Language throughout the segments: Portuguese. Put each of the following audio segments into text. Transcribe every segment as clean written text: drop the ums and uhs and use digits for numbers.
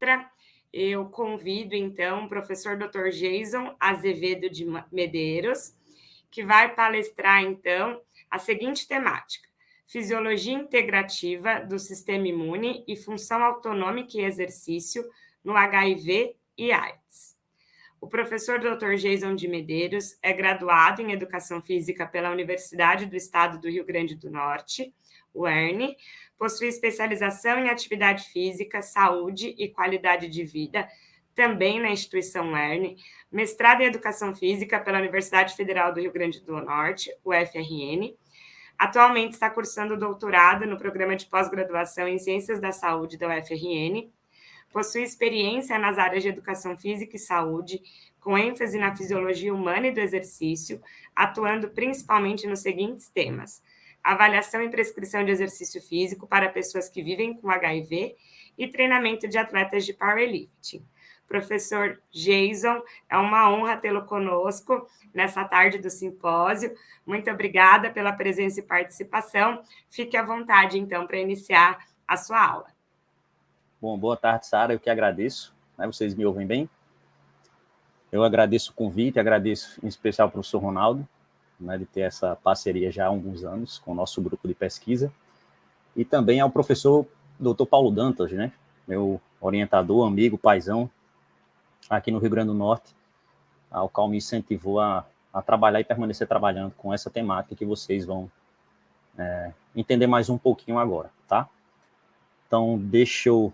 palestra, eu convido, então, o professor Dr. Jason Azevedo de Medeiros, que vai palestrar, então, a seguinte temática: Fisiologia integrativa do sistema imune e função autonômica e exercício no HIV e AIDS. O professor Dr. Jason de Medeiros é graduado em Educação Física pela Universidade do Estado do Rio Grande do Norte, UERN, possui especialização em Atividade Física, Saúde e Qualidade de Vida, também na instituição UERN, mestrado em Educação Física pela Universidade Federal do Rio Grande do Norte, UFRN. Atualmente está cursando doutorado no programa de pós-graduação em Ciências da Saúde da UFRN. Possui experiência nas áreas de Educação Física e Saúde, com ênfase na fisiologia humana e do exercício, atuando principalmente nos seguintes temas: avaliação e prescrição de exercício físico para pessoas que vivem com HIV e treinamento de atletas de powerlifting. Professor Jason, é uma honra tê-lo conosco nessa tarde do simpósio. Muito obrigada pela presença e participação. Fique à vontade, então, para iniciar a sua aula. Bom, boa tarde, Sara. Eu que agradeço. Vocês me ouvem bem? Eu agradeço o convite, agradeço em especial ao professor Ronaldo, de ter essa parceria já há alguns anos com o nosso grupo de pesquisa, e também ao professor Dr. Paulo Dantas, meu orientador, amigo, paizão, aqui no Rio Grande do Norte, ao qual me incentivou a trabalhar e permanecer trabalhando com essa temática que vocês vão entender mais um pouquinho agora, tá? Então, deixa eu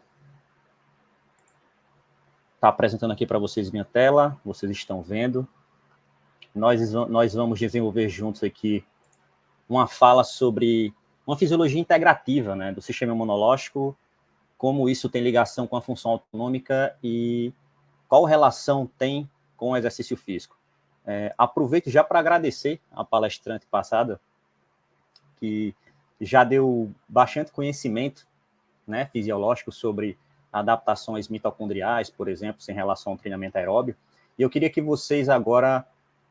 estar apresentando aqui para vocês minha tela, vocês estão vendo. Nós vamos desenvolver juntos aqui uma fala sobre uma fisiologia integrativa, do sistema imunológico, como isso tem ligação com a função autonômica e qual relação tem com o exercício físico. Aproveito já para agradecer a palestrante passada, que já deu bastante conhecimento fisiológico sobre adaptações mitocondriais, por exemplo, em relação ao treinamento aeróbio. E eu queria que vocês agora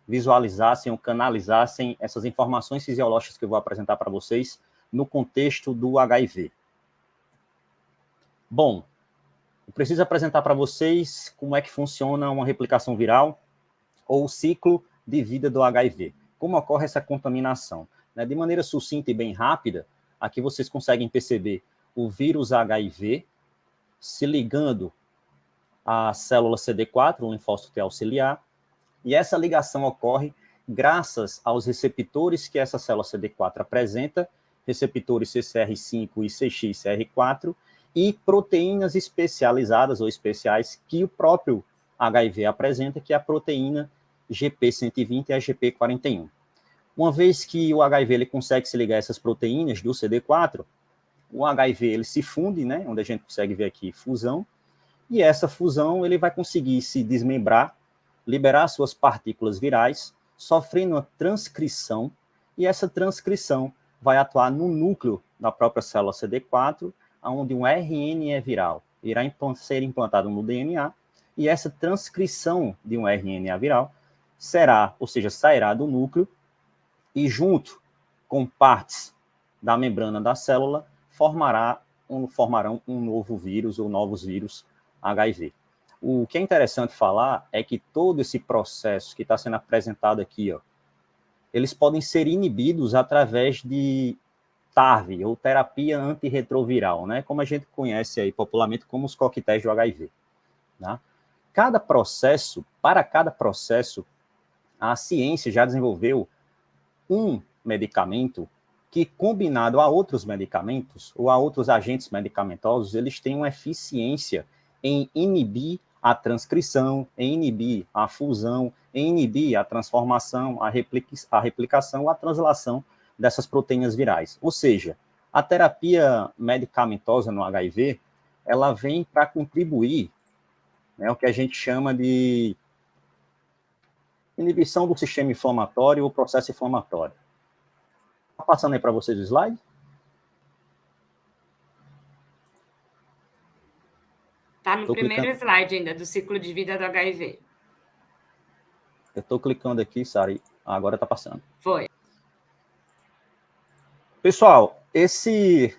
visualizassem ou canalizassem essas informações fisiológicas que eu vou apresentar para vocês no contexto do HIV. Bom, eu preciso apresentar para vocês como é que funciona uma replicação viral ou o ciclo de vida do HIV. Como ocorre essa contaminação? De maneira sucinta e bem rápida, aqui vocês conseguem perceber o vírus HIV se ligando à célula CD4, o linfócito T auxiliar, e essa ligação ocorre graças aos receptores que essa célula CD4 apresenta, receptores CCR5 e CXCR4, e proteínas especializadas ou especiais que o próprio HIV apresenta, que é a proteína GP120 e a GP41. Uma vez que o HIV ele consegue se ligar a essas proteínas do CD4, o HIV ele se funde, onde a gente consegue ver aqui fusão, e essa fusão ele vai conseguir se desmembrar, liberar suas partículas virais, sofrendo uma transcrição, e essa transcrição vai atuar no núcleo da própria célula CD4, onde um RNA viral irá ser implantado no DNA, e essa transcrição de um RNA viral sairá do núcleo, e junto com partes da membrana da célula, formarão um novo vírus ou novos vírus HIV. O que é interessante falar é que todo esse processo que está sendo apresentado aqui, eles podem ser inibidos através de TARV, ou terapia antirretroviral, como a gente conhece aí popularmente como os coquetéis do HIV. Para cada processo, a ciência já desenvolveu um medicamento que, combinado a outros medicamentos ou a outros agentes medicamentosos, eles têm uma eficiência em inibir a transcrição, em inibir a fusão, em inibir a transformação, a replicação, a translação dessas proteínas virais. Ou seja, a terapia medicamentosa no HIV, ela vem para contribuir, o que a gente chama de inibição do sistema inflamatório ou processo inflamatório. Está passando aí para vocês o slide? Está no primeiro slide ainda, do ciclo de vida do HIV. Eu estou clicando aqui, Sara, agora está passando. Foi. Pessoal, esse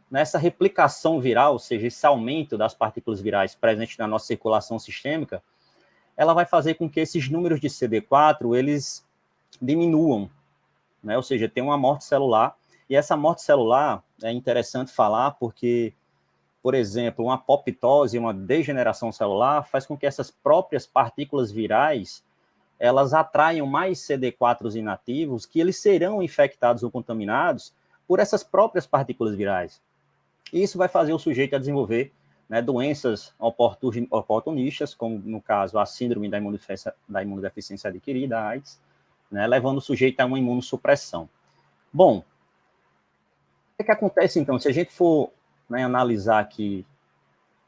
nessa replicação viral, ou seja, esse aumento das partículas virais presentes na nossa circulação sistêmica, ela vai fazer com que esses números de CD4, eles diminuam, né? Ou seja, tem uma morte celular, e essa morte celular é interessante falar porque, por exemplo, uma apoptose, uma degeneração celular, faz com que essas próprias partículas virais, elas atraiam mais CD4 inativos, que eles serão infectados ou contaminados por essas próprias partículas virais. E isso vai fazer o sujeito a desenvolver, né, doenças oportunistas, como no caso a síndrome da imunodeficiência adquirida, a AIDS, né, levando o sujeito a uma imunossupressão. Bom, o que acontece então? Se a gente for, né, analisar aqui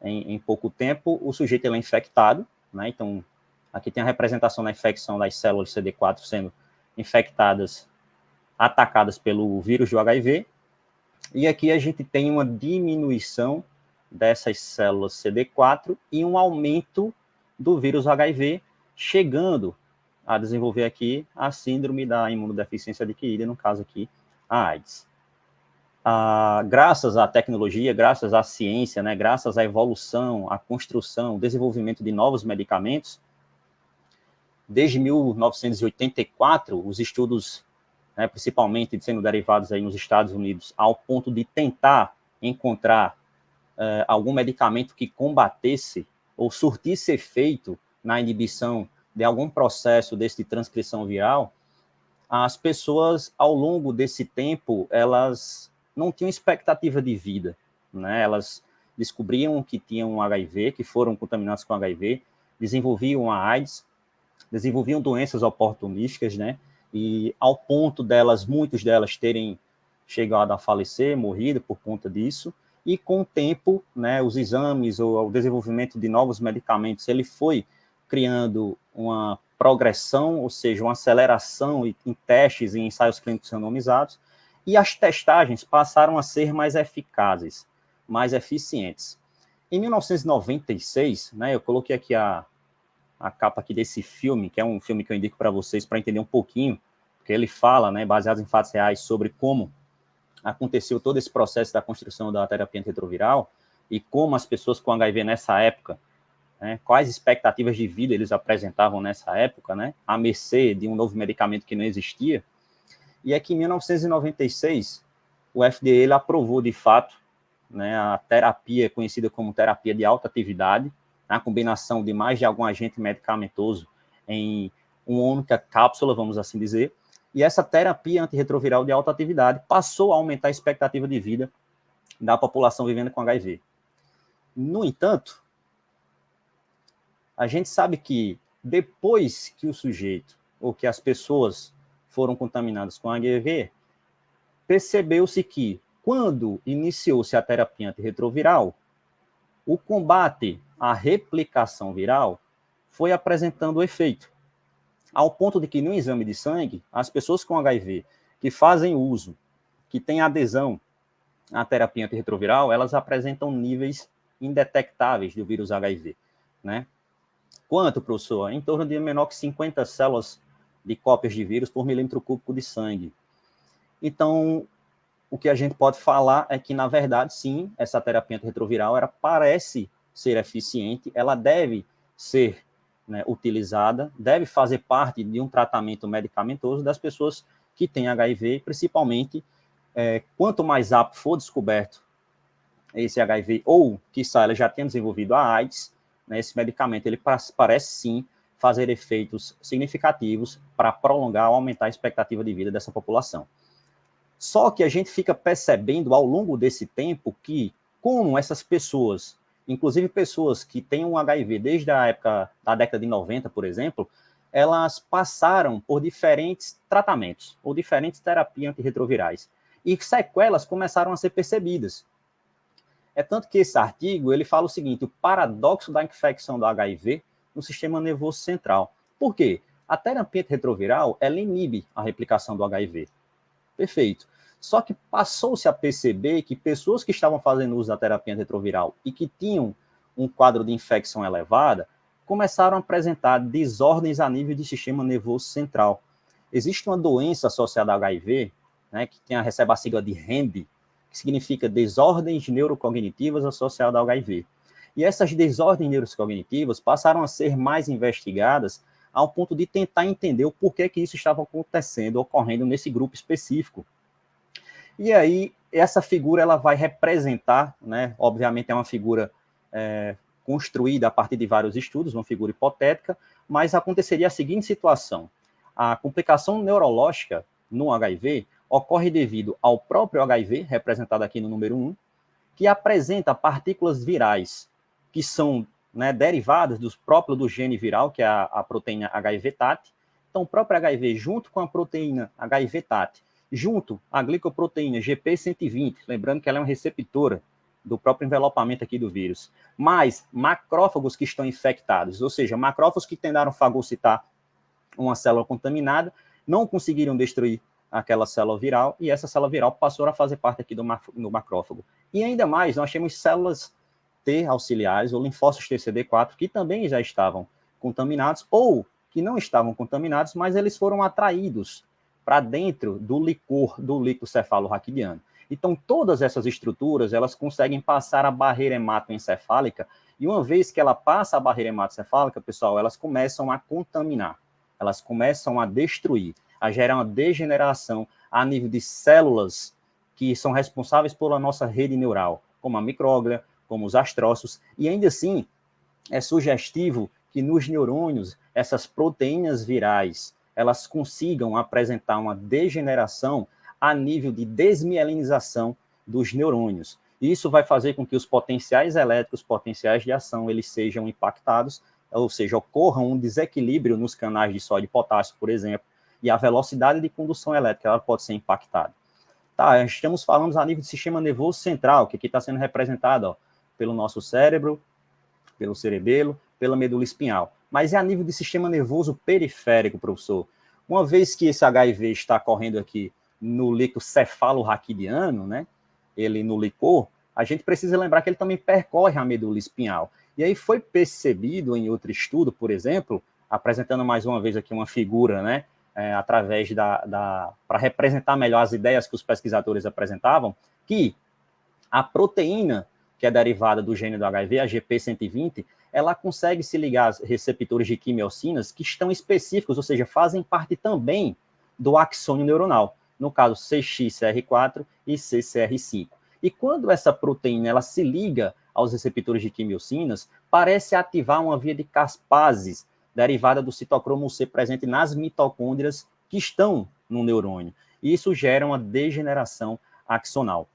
em pouco tempo, o sujeito ele é infectado, né, então aqui tem a representação da infecção das células CD4 sendo infectadas, atacadas pelo vírus do HIV, e aqui a gente tem uma diminuição dessas células CD4 e um aumento do vírus HIV, chegando a desenvolver aqui a síndrome da imunodeficiência adquirida, no caso aqui, a AIDS. Graças à tecnologia, graças à ciência, né, graças à evolução, à construção, desenvolvimento de novos medicamentos, desde 1984, os estudos, né, principalmente sendo derivados aí nos Estados Unidos, ao ponto de tentar encontrar algum medicamento que combatesse ou surtisse efeito na inibição de algum processo de transcrição viral, as pessoas, ao longo desse tempo, elas não tinham expectativa de vida, né? Elas descobriam que tinham um HIV, que foram contaminados com HIV, desenvolviam a AIDS, desenvolviam doenças oportunísticas, né? E ao ponto delas, muitas delas terem chegado a falecer, morrido por conta disso, e com o tempo, né, os exames ou o desenvolvimento de novos medicamentos, ele foi criando uma progressão, ou seja, uma aceleração em testes e ensaios clínicos randomizados, e as testagens passaram a ser mais eficazes, mais eficientes. Em 1996, né, eu coloquei aqui a capa aqui desse filme, que é um filme que eu indico para vocês para entender um pouquinho, porque ele fala, né, baseado em fatos reais, sobre como aconteceu todo esse processo da construção da terapia antirretroviral e como as pessoas com HIV nessa época, né, quais expectativas de vida eles apresentavam nessa época, né, à mercê de um novo medicamento que não existia. E é que em 1996, o FDA ele aprovou de fato, né, a terapia conhecida como terapia de alta atividade, a combinação de mais de algum agente medicamentoso em uma única cápsula, vamos assim dizer, e essa terapia antirretroviral de alta atividade passou a aumentar a expectativa de vida da população vivendo com HIV. No entanto, a gente sabe que depois que o sujeito, ou que as pessoas foram contaminadas com HIV, percebeu-se que, quando iniciou-se a terapia antirretroviral, o combate à replicação viral foi apresentando efeito, ao ponto de que no exame de sangue, as pessoas com HIV que fazem uso, que têm adesão à terapia antirretroviral, elas apresentam níveis indetectáveis do vírus HIV, né? Quanto, professor? Em torno de menor que 50 células de cópias de vírus por milímetro cúbico de sangue. Então, o que a gente pode falar é que, na verdade, sim, essa terapia antirretroviral parece ser eficiente, ela deve ser, né, utilizada, deve fazer parte de um tratamento medicamentoso das pessoas que têm HIV, principalmente quanto mais rápido for descoberto esse HIV, ou, quiçá, ela já tenha desenvolvido a AIDS, né, esse medicamento ele parece sim fazer efeitos significativos para prolongar ou aumentar a expectativa de vida dessa população. Só que a gente fica percebendo ao longo desse tempo que, como essas pessoas, inclusive pessoas que têm um HIV desde a época da década de 90, por exemplo, elas passaram por diferentes tratamentos, ou diferentes terapias antirretrovirais, e sequelas começaram a ser percebidas. É tanto que esse artigo ele fala o seguinte: o paradoxo da infecção do HIV no sistema nervoso central. Por quê? A terapia antirretroviral ela inibe a replicação do HIV. Perfeito. Só que passou-se a perceber que pessoas que estavam fazendo uso da terapia antirretroviral e que tinham um quadro de infecção elevada, começaram a apresentar desordens a nível do sistema nervoso central. Existe uma doença associada ao HIV, né, que recebe a sigla de HEMB, que significa desordens neurocognitivas associadas ao HIV. E essas desordens neurocognitivas passaram a ser mais investigadas ao ponto de tentar entender o porquê que isso estava acontecendo, ocorrendo nesse grupo específico. E aí, essa figura ela vai representar, né, obviamente é uma figura construída a partir de vários estudos, uma figura hipotética, mas aconteceria a seguinte situação: a complicação neurológica no HIV ocorre devido ao próprio HIV, representado aqui no número 1, que apresenta partículas virais que são, né, derivadas do gene viral, que é a proteína HIV-TAT. Então, o próprio HIV, junto com a proteína HIV-TAT, junto à glicoproteína GP120, lembrando que ela é uma receptora do próprio envelopamento aqui do vírus, mais macrófagos que estão infectados, ou seja, macrófagos que tentaram fagocitar uma célula contaminada, não conseguiram destruir aquela célula viral, e essa célula viral passou a fazer parte aqui do macrófago. E ainda mais, nós temos células T auxiliares, ou linfócitos TCD4, que também já estavam contaminados, ou que não estavam contaminados, mas eles foram atraídos para dentro do licor do líquido cefalorraquidiano. Então, todas essas estruturas, elas conseguem passar a barreira hematoencefálica, e uma vez que ela passa a barreira hematoencefálica, pessoal, elas começam a contaminar, elas começam a destruir, a gerar uma degeneração a nível de células que são responsáveis pela nossa rede neural, como a micróglia, como os astrócitos, e ainda assim é sugestivo que nos neurônios essas proteínas virais elas consigam apresentar uma degeneração a nível de desmielinização dos neurônios. Isso vai fazer com que os potenciais elétricos, potenciais de ação, eles sejam impactados, ou seja, ocorra um desequilíbrio nos canais de sódio e potássio, por exemplo, e a velocidade de condução elétrica ela pode ser impactada. Tá, estamos falando a nível do sistema nervoso central, que aqui está sendo representado, ó, pelo nosso cérebro, pelo cerebelo, pela medula espinhal. Mas é a nível do sistema nervoso periférico, professor. Uma vez que esse HIV está correndo aqui no líquido cefalorraquidiano, né, ele no licor, a gente precisa lembrar que ele também percorre a medula espinhal. E aí foi percebido em outro estudo, por exemplo, apresentando mais uma vez aqui uma figura, né, através para representar melhor as ideias que os pesquisadores apresentavam, que a proteína que é derivada do gene do HIV, a GP120, ela consegue se ligar a receptores de quimiocinas que estão específicos, ou seja, fazem parte também do axônio neuronal, no caso CXCR4 e CCR5. E quando essa proteína ela se liga aos receptores de quimiocinas, parece ativar uma via de caspases derivada do citocromo C presente nas mitocôndrias que estão no neurônio. E isso gera uma degeneração axonal.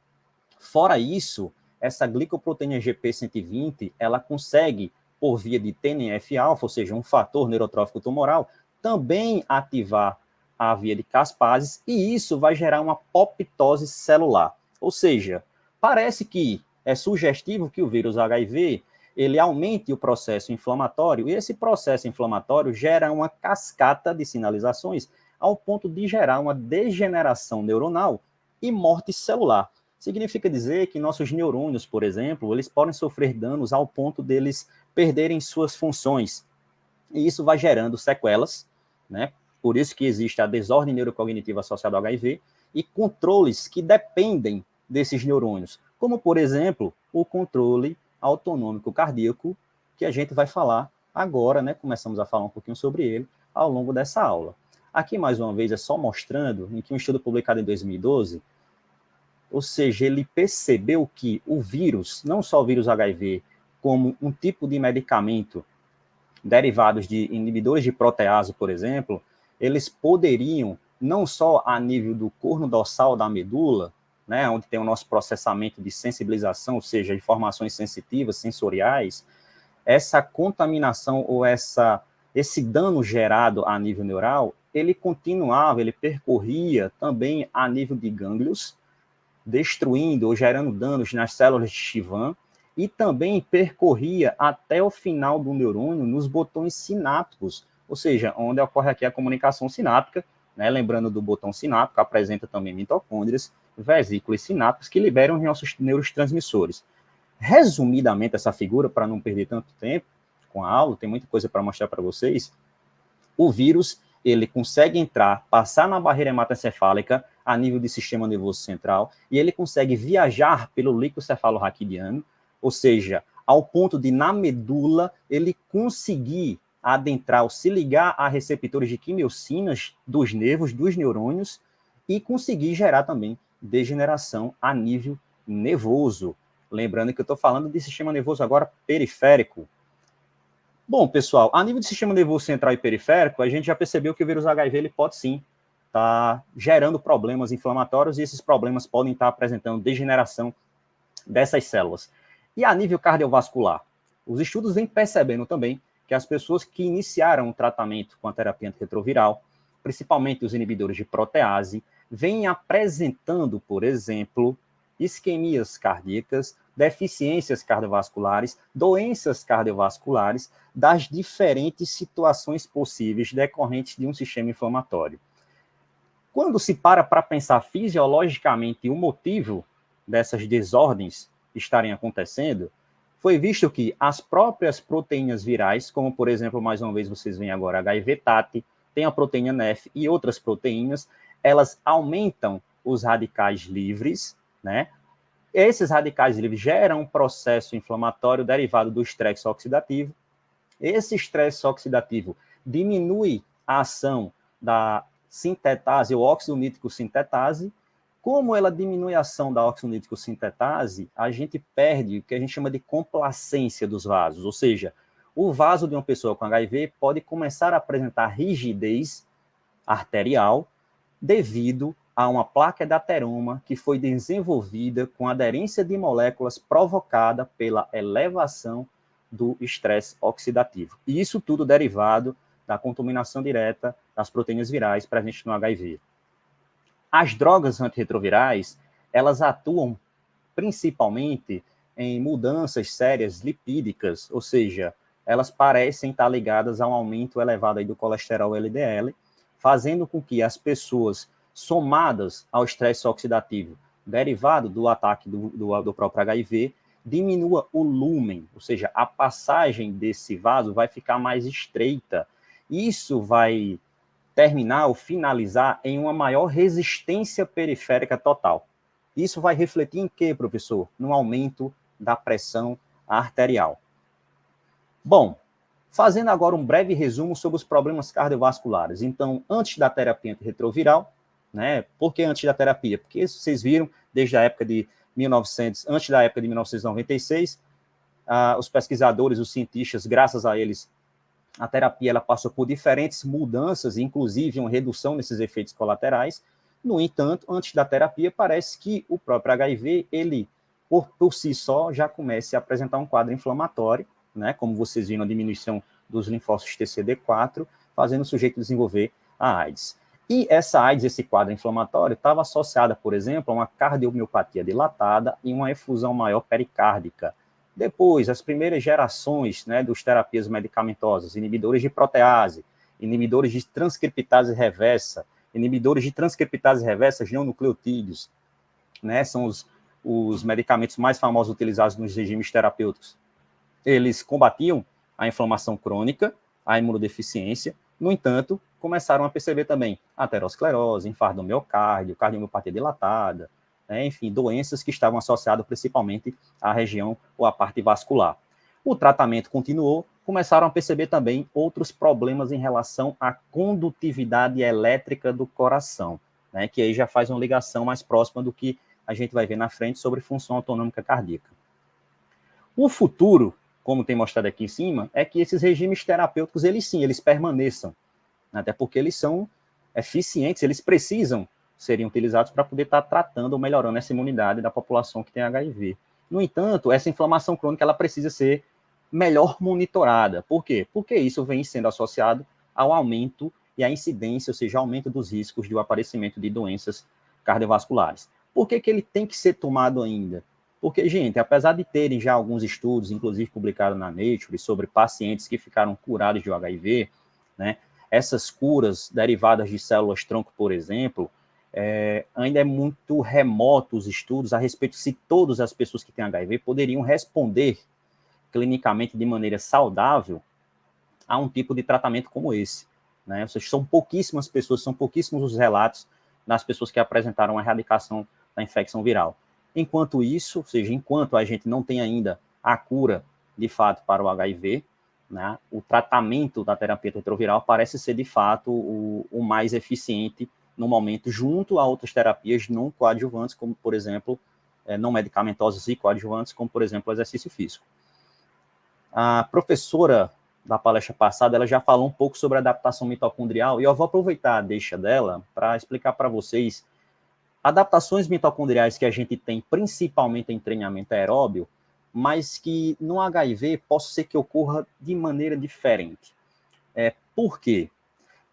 Fora isso, essa glicoproteína GP120, ela consegue, por via de TNF-alfa, ou seja, um fator neurotrófico tumoral, também ativar a via de caspases, e isso vai gerar uma apoptose celular. Ou seja, parece que é sugestivo que o vírus HIV ele aumente o processo inflamatório, e esse processo inflamatório gera uma cascata de sinalizações ao ponto de gerar uma degeneração neuronal e morte celular. Significa dizer que nossos neurônios, por exemplo, eles podem sofrer danos ao ponto deles perderem suas funções. E isso vai gerando sequelas, né? Por isso que existe a desordem neurocognitiva associada ao HIV e controles que dependem desses neurônios, como, por exemplo, o controle autonômico cardíaco, que a gente vai falar agora, né? Começamos a falar um pouquinho sobre ele ao longo dessa aula. Aqui, mais uma vez, é só mostrando em que um estudo publicado em 2012, ou seja, ele percebeu que o vírus, não só o vírus HIV, como um tipo de medicamento derivados de inibidores de protease, por exemplo, eles poderiam, não só a nível do corno dorsal da medula, né, onde tem o nosso processamento de sensibilização, ou seja, informações sensitivas, sensoriais, essa contaminação ou esse dano gerado a nível neural, ele continuava, ele percorria também a nível de gânglios, destruindo ou gerando danos nas células de Schwann, e também percorria até o final do neurônio nos botões sinápticos, ou seja, onde ocorre aqui a comunicação sináptica, né, lembrando do botão sináptico, apresenta também mitocôndrias, vesículas sinápticas que liberam os nossos neurotransmissores. Resumidamente, essa figura, para não perder tanto tempo com a aula, tem muita coisa para mostrar para vocês, o vírus, ele consegue entrar, passar na barreira hematoencefálica, a nível de sistema nervoso central, e ele consegue viajar pelo líquido cefalorraquidiano, ou seja, ao ponto de, na medula, ele conseguir adentrar ou se ligar a receptores de quimiocinas dos nervos, dos neurônios, e conseguir gerar também degeneração a nível nervoso. Lembrando que eu estou falando de sistema nervoso agora periférico. Bom, pessoal, a nível de sistema nervoso central e periférico, a gente já percebeu que o vírus HIV ele pode sim estar gerando problemas inflamatórios, e esses problemas podem estar apresentando degeneração dessas células. E a nível cardiovascular, os estudos vêm percebendo também que as pessoas que iniciaram o tratamento com a terapia antirretroviral, principalmente os inibidores de protease, vêm apresentando, por exemplo, isquemias cardíacas, deficiências cardiovasculares, doenças cardiovasculares das diferentes situações possíveis decorrentes de um sistema inflamatório. Quando se para pensar fisiologicamente o motivo dessas desordens estarem acontecendo, foi visto que as próprias proteínas virais, como, por exemplo, mais uma vez vocês veem agora HIV-TAT, tem a proteína NEF e outras proteínas, elas aumentam os radicais livres, né? Esses radicais livres geram um processo inflamatório derivado do estresse oxidativo. Esse estresse oxidativo diminui a ação da sintetase, ou óxido nítrico sintetase. Como ela diminui a ação da óxido nítrico sintetase, a gente perde o que a gente chama de complacência dos vasos, ou seja, o vaso de uma pessoa com HIV pode começar a apresentar rigidez arterial devido a uma placa de ateroma que foi desenvolvida com aderência de moléculas provocada pela elevação do estresse oxidativo. E isso tudo derivado da contaminação direta das proteínas virais presentes no HIV. As drogas antirretrovirais, elas atuam principalmente em mudanças sérias lipídicas, ou seja, elas parecem estar ligadas a um aumento elevado aí do colesterol LDL, fazendo com que as pessoas somadas ao estresse oxidativo derivado do ataque do próprio HIV, diminua o lúmen, ou seja, a passagem desse vaso vai ficar mais estreita. Isso vai terminar ou finalizar em uma maior resistência periférica total. Isso vai refletir em quê, professor? No aumento da pressão arterial. Bom, fazendo agora um breve resumo sobre os problemas cardiovasculares. Então, antes da terapia antirretroviral, né? Por que antes da terapia? Porque vocês viram, desde a época de 1900, antes da época de 1996, os pesquisadores, os cientistas, graças a eles, a terapia ela passou por diferentes mudanças, inclusive uma redução nesses efeitos colaterais. No entanto, antes da terapia, parece que o próprio HIV, ele, por si só, já começa a apresentar um quadro inflamatório, né? Como vocês viram, a diminuição dos linfócitos TCD4, fazendo o sujeito desenvolver a AIDS. E essa AIDS, esse quadro inflamatório, estava associada, por exemplo, a uma cardiomiopatia dilatada e uma efusão maior pericárdica. Depois, as primeiras gerações, né, dos terapias medicamentosas, inibidores de protease, inibidores de transcriptase reversa, inibidores de transcriptase reversas não nucleotídeos, né, são os medicamentos mais famosos utilizados nos regimes terapêuticos. Eles combatiam a inflamação crônica, a imunodeficiência. No entanto, começaram a perceber também aterosclerose, infarto do miocárdio, cardiomiopatia dilatada, né, enfim, doenças que estavam associadas principalmente à região ou à parte vascular. O tratamento continuou, começaram a perceber também outros problemas em relação à condutividade elétrica do coração, né, que aí já faz uma ligação mais próxima do que a gente vai ver na frente sobre função autonômica cardíaca. O futuro, como tem mostrado aqui em cima, é que esses regimes terapêuticos, eles permaneçam, até porque eles são eficientes, eles precisam serem utilizados para poder estar tratando ou melhorando essa imunidade da população que tem HIV. No entanto, essa inflamação crônica ela precisa ser melhor monitorada. Por quê? Porque isso vem sendo associado ao aumento e à incidência, ou seja, aumento dos riscos do aparecimento de doenças cardiovasculares. Por que ele tem que ser tomado ainda? Porque, gente, apesar de terem já alguns estudos, inclusive publicados na Nature, sobre pacientes que ficaram curados de HIV, né, essas curas derivadas de células-tronco, por exemplo, ainda é muito remoto os estudos a respeito de se todas as pessoas que têm HIV poderiam responder clinicamente de maneira saudável a um tipo de tratamento como esse, né? Ou seja, são pouquíssimas pessoas, são pouquíssimos os relatos nas pessoas que apresentaram a erradicação da infecção viral. Enquanto isso, ou seja, enquanto a gente não tem ainda a cura, de fato, para o HIV, né, o tratamento da terapia retroviral parece ser, de fato, o mais eficiente no momento, junto a outras terapias não coadjuvantes, como, por exemplo, não medicamentosas e coadjuvantes, como, por exemplo, o exercício físico. A professora da palestra passada, ela já falou um pouco sobre a adaptação mitocondrial, e eu vou aproveitar a deixa dela para explicar para vocês adaptações mitocondriais que a gente tem principalmente em treinamento aeróbio, mas que no HIV possa ser que ocorra de maneira diferente. Por quê?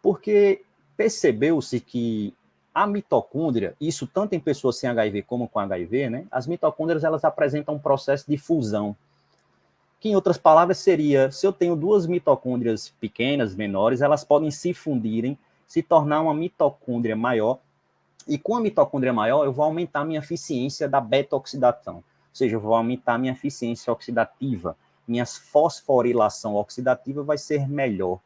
Porque percebeu-se que a mitocôndria, isso tanto em pessoas sem HIV como com HIV, né, as mitocôndrias elas apresentam um processo de fusão, que em outras palavras seria, se eu tenho duas mitocôndrias pequenas, menores, elas podem se fundirem, se tornar uma mitocôndria maior, e com a mitocôndria maior eu vou aumentar a minha eficiência da beta-oxidação, ou seja, eu vou aumentar a minha eficiência oxidativa, minha fosforilação oxidativa vai ser melhor.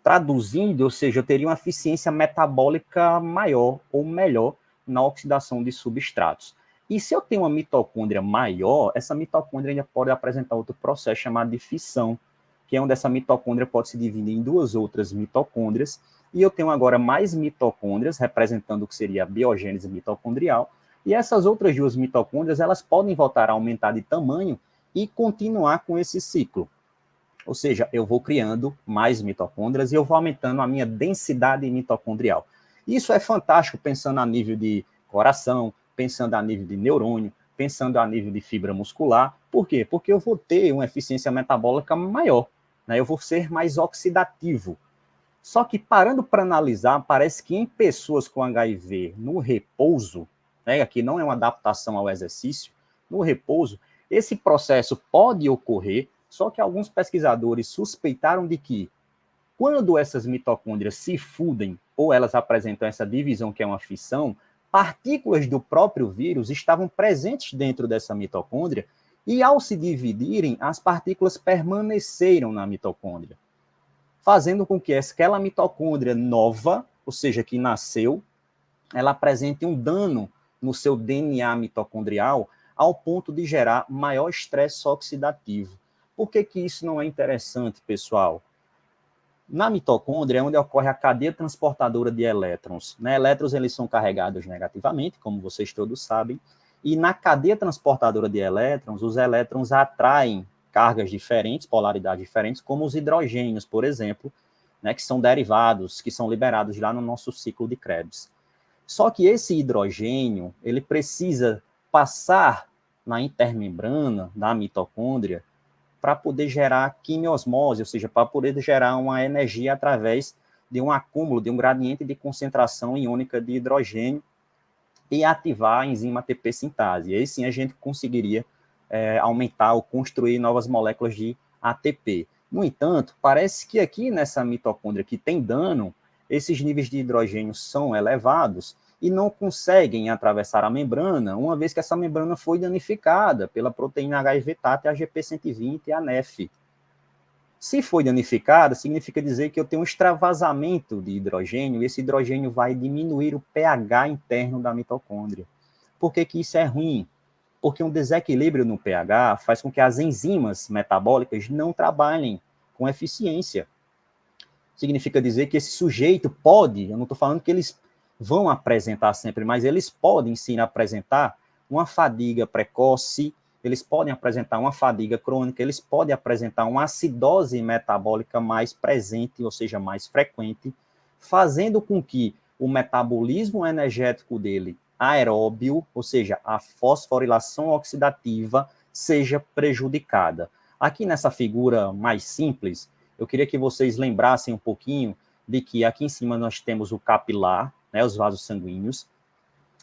Traduzindo, ou seja, eu teria uma eficiência metabólica maior ou melhor na oxidação de substratos. E se eu tenho uma mitocôndria maior, essa mitocôndria ainda pode apresentar outro processo chamado de fissão, que é onde essa mitocôndria pode se dividir em duas outras mitocôndrias, e eu tenho agora mais mitocôndrias, representando o que seria a biogênese mitocondrial, e essas outras duas mitocôndrias, elas podem voltar a aumentar de tamanho e continuar com esse ciclo. Ou seja, eu vou criando mais mitocôndrias e eu vou aumentando a minha densidade mitocondrial. Isso é fantástico pensando a nível de coração, pensando a nível de neurônio, pensando a nível de fibra muscular. Por quê? Porque eu vou ter uma eficiência metabólica maior, né? Eu vou ser mais oxidativo. Só que parando para analisar, parece que em pessoas com HIV no repouso, né, aqui não é uma adaptação ao exercício, no repouso, esse processo pode ocorrer, só que alguns pesquisadores suspeitaram de que quando essas mitocôndrias se fundem ou elas apresentam essa divisão que é uma fissão, partículas do próprio vírus estavam presentes dentro dessa mitocôndria e ao se dividirem, as partículas permaneceram na mitocôndria, fazendo com que aquela mitocôndria nova, ou seja, que nasceu, ela apresente um dano no seu DNA mitocondrial ao ponto de gerar maior estresse oxidativo. Por que isso não é interessante, pessoal? Na mitocôndria é onde ocorre a cadeia transportadora de elétrons. Né? Elétrons eles são carregados negativamente, como vocês todos sabem, e na cadeia transportadora de elétrons, os elétrons atraem cargas diferentes, polaridades diferentes, como os hidrogênios, por exemplo, né, que são derivados, que são liberados lá no nosso ciclo de Krebs. Só que esse hidrogênio, ele precisa passar na intermembrana da mitocôndria para poder gerar quimiosmose, ou seja, para poder gerar uma energia através de um acúmulo, de um gradiente de concentração iônica de hidrogênio e ativar a enzima ATP sintase. E aí sim a gente conseguiria aumentar ou construir novas moléculas de ATP. No entanto, parece que aqui nessa mitocôndria que tem dano, esses níveis de hidrogênio são elevados e não conseguem atravessar a membrana, uma vez que essa membrana foi danificada pela proteína HIV-TAT, a AGP120 e a NEF. Se foi danificada, significa dizer que eu tenho um extravasamento de hidrogênio, e esse hidrogênio vai diminuir o pH interno da mitocôndria. Por que isso é ruim? Porque um desequilíbrio no pH faz com que as enzimas metabólicas não trabalhem com eficiência. Significa dizer que esse sujeito pode, eu não estou falando que eles vão apresentar sempre, mas eles podem sim apresentar uma fadiga precoce, eles podem apresentar uma fadiga crônica, eles podem apresentar uma acidose metabólica mais presente, ou seja, mais frequente, fazendo com que o metabolismo energético dele aeróbio, ou seja, a fosforilação oxidativa, seja prejudicada. Aqui nessa figura mais simples, eu queria que vocês lembrassem um pouquinho de que aqui em cima nós temos o capilar, né, os vasos sanguíneos.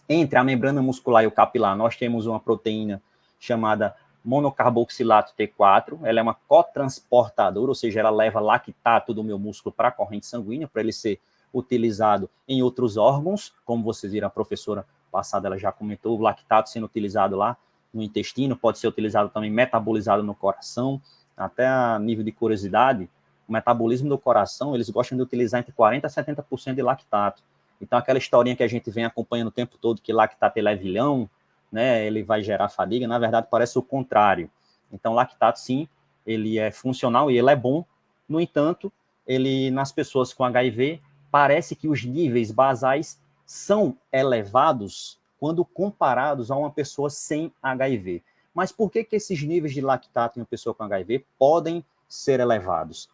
Entre a membrana muscular e o capilar, nós temos uma proteína chamada monocarboxilato T4, ela é uma cotransportadora, ou seja, ela leva lactato do meu músculo para a corrente sanguínea, para ele ser utilizado em outros órgãos, como vocês viram, a professora passada, ela já comentou, o lactato sendo utilizado lá no intestino, pode ser utilizado também metabolizado no coração, até a nível de curiosidade, o metabolismo do coração, eles gostam de utilizar entre 40% a 70% de lactato. Então, aquela historinha que a gente vem acompanhando o tempo todo, que lactato ele é vilão, né, ele vai gerar fadiga, na verdade parece o contrário. Então, lactato, sim, ele é funcional e ele é bom. No entanto, ele, nas pessoas com HIV, parece que os níveis basais são elevados quando comparados a uma pessoa sem HIV. Mas por que esses níveis de lactato em uma pessoa com HIV podem ser elevados?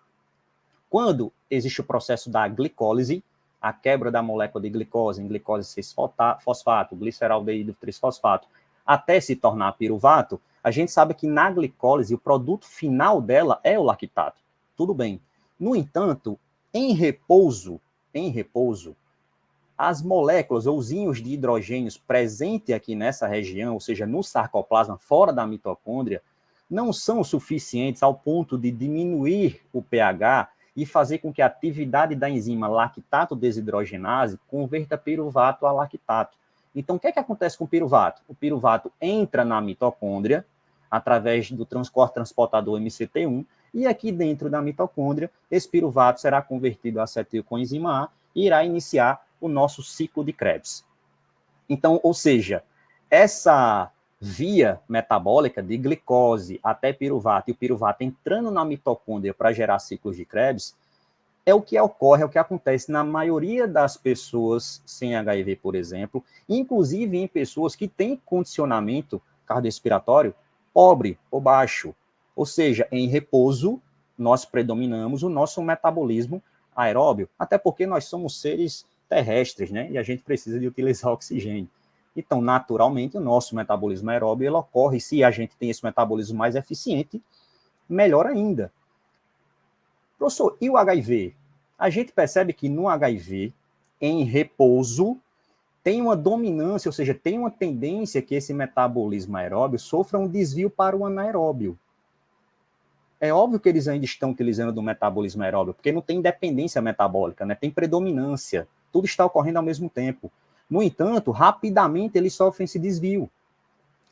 Quando existe o processo da glicólise, a quebra da molécula de glicose em glicose 6-fosfato, gliceraldeído 3-fosfato, até se tornar piruvato, a gente sabe que na glicólise o produto final dela é o lactato. Tudo bem. No entanto, em repouso, as moléculas ou os íons de hidrogênios presentes aqui nessa região, ou seja, no sarcoplasma, fora da mitocôndria, não são suficientes ao ponto de diminuir o pH e fazer com que a atividade da enzima lactato desidrogenase converta piruvato a lactato. Então, o que acontece com o piruvato? O piruvato entra na mitocôndria através do transportador MCT1 e aqui dentro da mitocôndria, esse piruvato será convertido a acetilcoenzima A e irá iniciar o nosso ciclo de Krebs. Então, ou seja, essa via metabólica de glicose até piruvato e o piruvato entrando na mitocôndria para gerar ciclos de Krebs é o que ocorre, é o que acontece na maioria das pessoas sem HIV, por exemplo, inclusive em pessoas que têm condicionamento cardiorrespiratório pobre ou baixo. Ou seja, em repouso, nós predominamos o nosso metabolismo aeróbio, até porque nós somos seres terrestres, né? E a gente precisa de utilizar oxigênio. Então, naturalmente, o nosso metabolismo aeróbio ele ocorre, se a gente tem esse metabolismo mais eficiente, melhor ainda. Professor, e o HIV? A gente percebe que no HIV, em repouso, tem uma dominância, ou seja, tem uma tendência que esse metabolismo aeróbio sofra um desvio para o anaeróbio. É óbvio que eles ainda estão utilizando do metabolismo aeróbio, porque não tem dependência metabólica, né? Tem predominância. Tudo está ocorrendo ao mesmo tempo. No entanto, rapidamente eles sofrem esse desvio.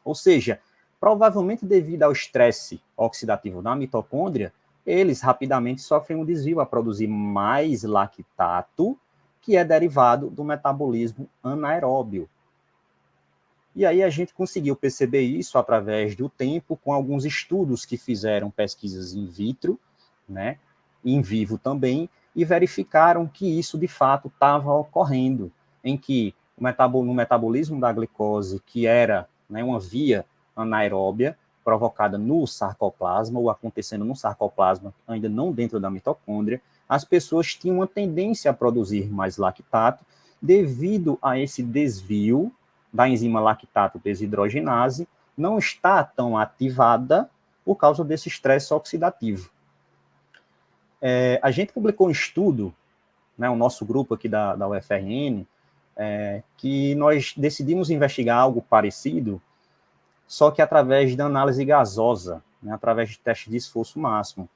Ou seja, provavelmente devido ao estresse oxidativo da mitocôndria, eles rapidamente sofrem um desvio a produzir mais lactato, que é derivado do metabolismo anaeróbio. E aí a gente conseguiu perceber isso através do tempo, com alguns estudos que fizeram pesquisas in vitro, né, in vivo também, e verificaram que isso de fato estava ocorrendo, em que no metabolismo da glicose, que era, né, uma via anaeróbia provocada no sarcoplasma, ou acontecendo no sarcoplasma, ainda não dentro da mitocôndria, as pessoas tinham uma tendência a produzir mais lactato devido a esse desvio da enzima lactato desidrogenase não está tão ativada por causa desse estresse oxidativo. A gente publicou um estudo, né, o nosso grupo aqui da UFRN, que nós decidimos investigar algo parecido, só que através da análise gasosa, né, através de teste de esforço máximo.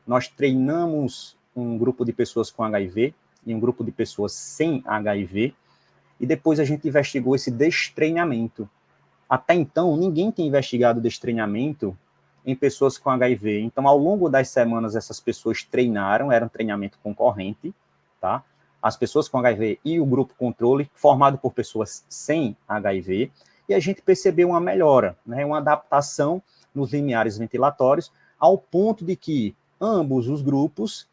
Nós treinamos um grupo de pessoas com HIV e um grupo de pessoas sem HIV, e depois a gente investigou esse destreinamento. Até então, ninguém tinha investigado destreinamento em pessoas com HIV. Então, ao longo das semanas, essas pessoas treinaram, era um treinamento concorrente, tá? As pessoas com HIV e o grupo controle, formado por pessoas sem HIV, e a gente percebeu uma melhora, né? Uma adaptação nos limiares ventilatórios, ao ponto de que ambos os grupos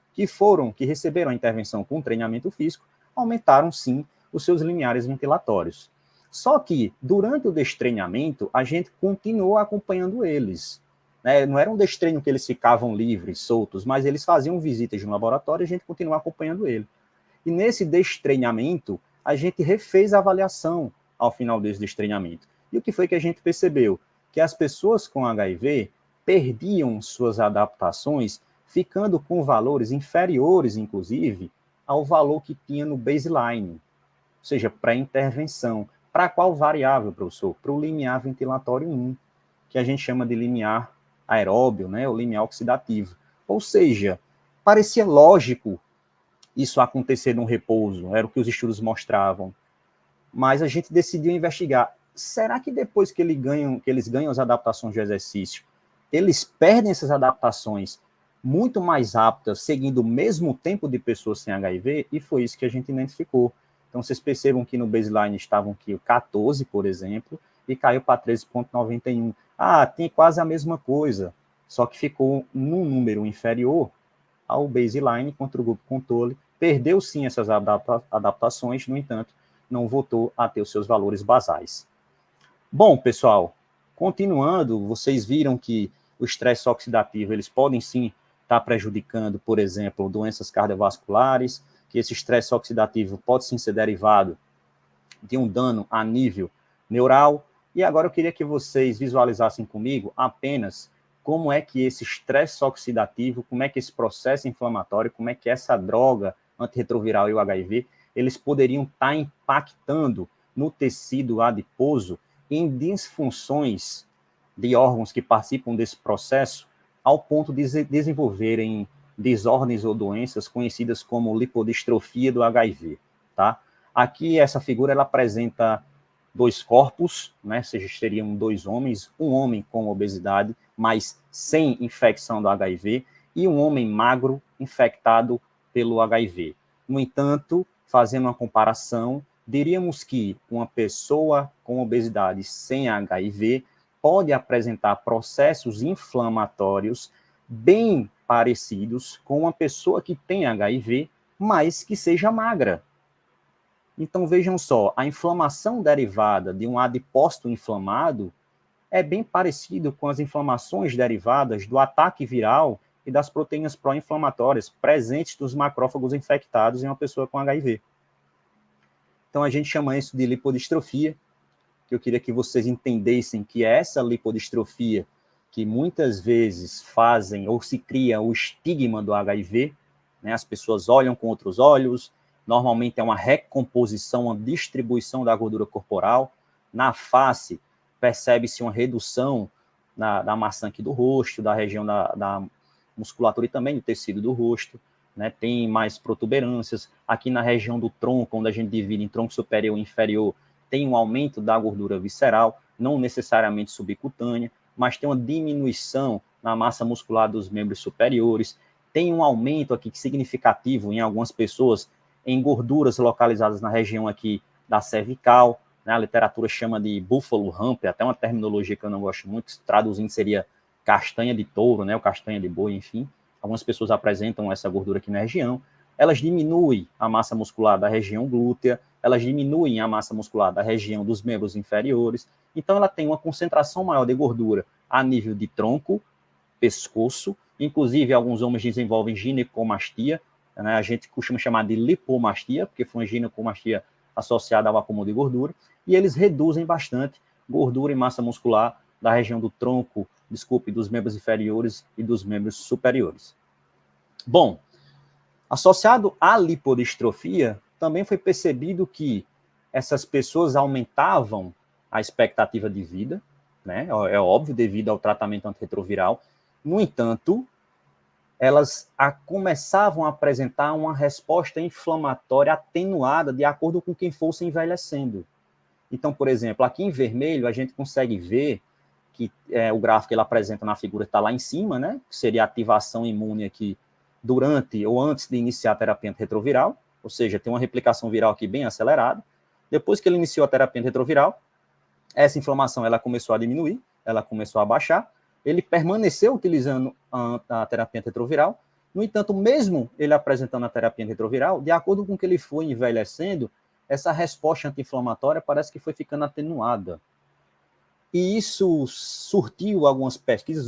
que receberam a intervenção com treinamento físico, aumentaram, sim, os seus limiares ventilatórios. Só que, durante o destreinamento, a gente continuou acompanhando eles. Né? Não era um destreino que eles ficavam livres, soltos, mas eles faziam visitas de um laboratório e a gente continuou acompanhando ele. E nesse destreinamento, a gente refez a avaliação ao final desse destreinamento. E o que foi que a gente percebeu? Que as pessoas com HIV perdiam suas adaptações, ficando com valores inferiores, inclusive, ao valor que tinha no baseline, ou seja, pré-intervenção. Para qual variável, professor? Para o limiar ventilatório 1, que a gente chama de limiar aeróbio, né, ou limiar oxidativo. Ou seja, parecia lógico isso acontecer no repouso, era o que os estudos mostravam. Mas a gente decidiu investigar. Será que depois que eles ganham as adaptações de exercício, eles perdem essas adaptações muito mais aptas, seguindo o mesmo tempo de pessoas sem HIV? E foi isso que a gente identificou. Então, vocês percebam que no baseline estavam aqui 14, por exemplo, e caiu para 13,91. Tem quase a mesma coisa, só que ficou num número inferior ao baseline contra o grupo controle, perdeu sim essas adaptações, no entanto, não voltou a ter os seus valores basais. Bom, pessoal, continuando, vocês viram que o estresse oxidativo, eles podem sim estar prejudicando, por exemplo, doenças cardiovasculares, que esse estresse oxidativo pode sim ser derivado de um dano a nível neural. E agora eu queria que vocês visualizassem comigo apenas como é que esse estresse oxidativo, como é que esse processo inflamatório, como é que essa droga antirretroviral e o HIV, eles poderiam estar impactando no tecido adiposo em disfunções de órgãos que participam desse processo, ao ponto de desenvolverem desordens ou doenças conhecidas como lipodistrofia do HIV, tá? Aqui essa figura ela apresenta dois corpos, né? Ou seja, seriam dois homens, um homem com obesidade, mas sem infecção do HIV, e um homem magro infectado pelo HIV. No entanto, fazendo uma comparação, diríamos que uma pessoa com obesidade sem HIV pode apresentar processos inflamatórios bem parecidos com uma pessoa que tem HIV, mas que seja magra. Então, vejam só, a inflamação derivada de um adipócito inflamado é bem parecido com as inflamações derivadas do ataque viral e das proteínas pró-inflamatórias presentes nos macrófagos infectados em uma pessoa com HIV. Então, a gente chama isso de lipodistrofia, que eu queria que vocês entendessem que é essa lipodistrofia que muitas vezes fazem ou se cria o estigma do HIV, né? As pessoas olham com outros olhos, normalmente é uma recomposição, uma distribuição da gordura corporal. Na face, percebe-se uma redução da maçã aqui do rosto, da região da musculatura e também do tecido do rosto, né? Tem mais protuberâncias. Aqui na região do tronco, onde a gente divide em tronco superior e inferior, tem um aumento da gordura visceral, não necessariamente subcutânea, mas tem uma diminuição na massa muscular dos membros superiores, tem um aumento aqui significativo em algumas pessoas em gorduras localizadas na região aqui da cervical, né? A literatura chama de buffalo hump, até uma terminologia que eu não gosto muito, traduzindo seria castanha de touro, né? Ou castanha de boi, enfim. Algumas pessoas apresentam essa gordura aqui na região. Elas diminuem a massa muscular da região glútea, elas diminuem a massa muscular da região dos membros inferiores. Então, ela tem uma concentração maior de gordura a nível de tronco, pescoço. Inclusive, alguns homens desenvolvem ginecomastia, né? A gente costuma chamar de lipomastia, porque foi uma ginecomastia associada ao acúmulo de gordura. E eles reduzem bastante gordura e massa muscular da região do tronco, dos membros inferiores e dos membros superiores. Bom, associado à lipodistrofia, também foi percebido que essas pessoas aumentavam a expectativa de vida, né? É óbvio, devido ao tratamento antirretroviral. No entanto, elas começavam a apresentar uma resposta inflamatória atenuada de acordo com quem fosse envelhecendo. Então, por exemplo, aqui em vermelho, a gente consegue ver que o gráfico que ele apresenta na figura está lá em cima, né? Que seria a ativação imune aqui durante ou antes de iniciar a terapia antirretroviral, ou seja, tem uma replicação viral aqui bem acelerada. Depois que ele iniciou a terapia antirretroviral, essa inflamação ela começou a diminuir, ela começou a baixar, ele permaneceu utilizando a terapia antirretroviral. No entanto, mesmo ele apresentando a terapia antirretroviral, de acordo com que ele foi envelhecendo, essa resposta anti-inflamatória parece que foi ficando atenuada. E isso surgiu algumas pesquisas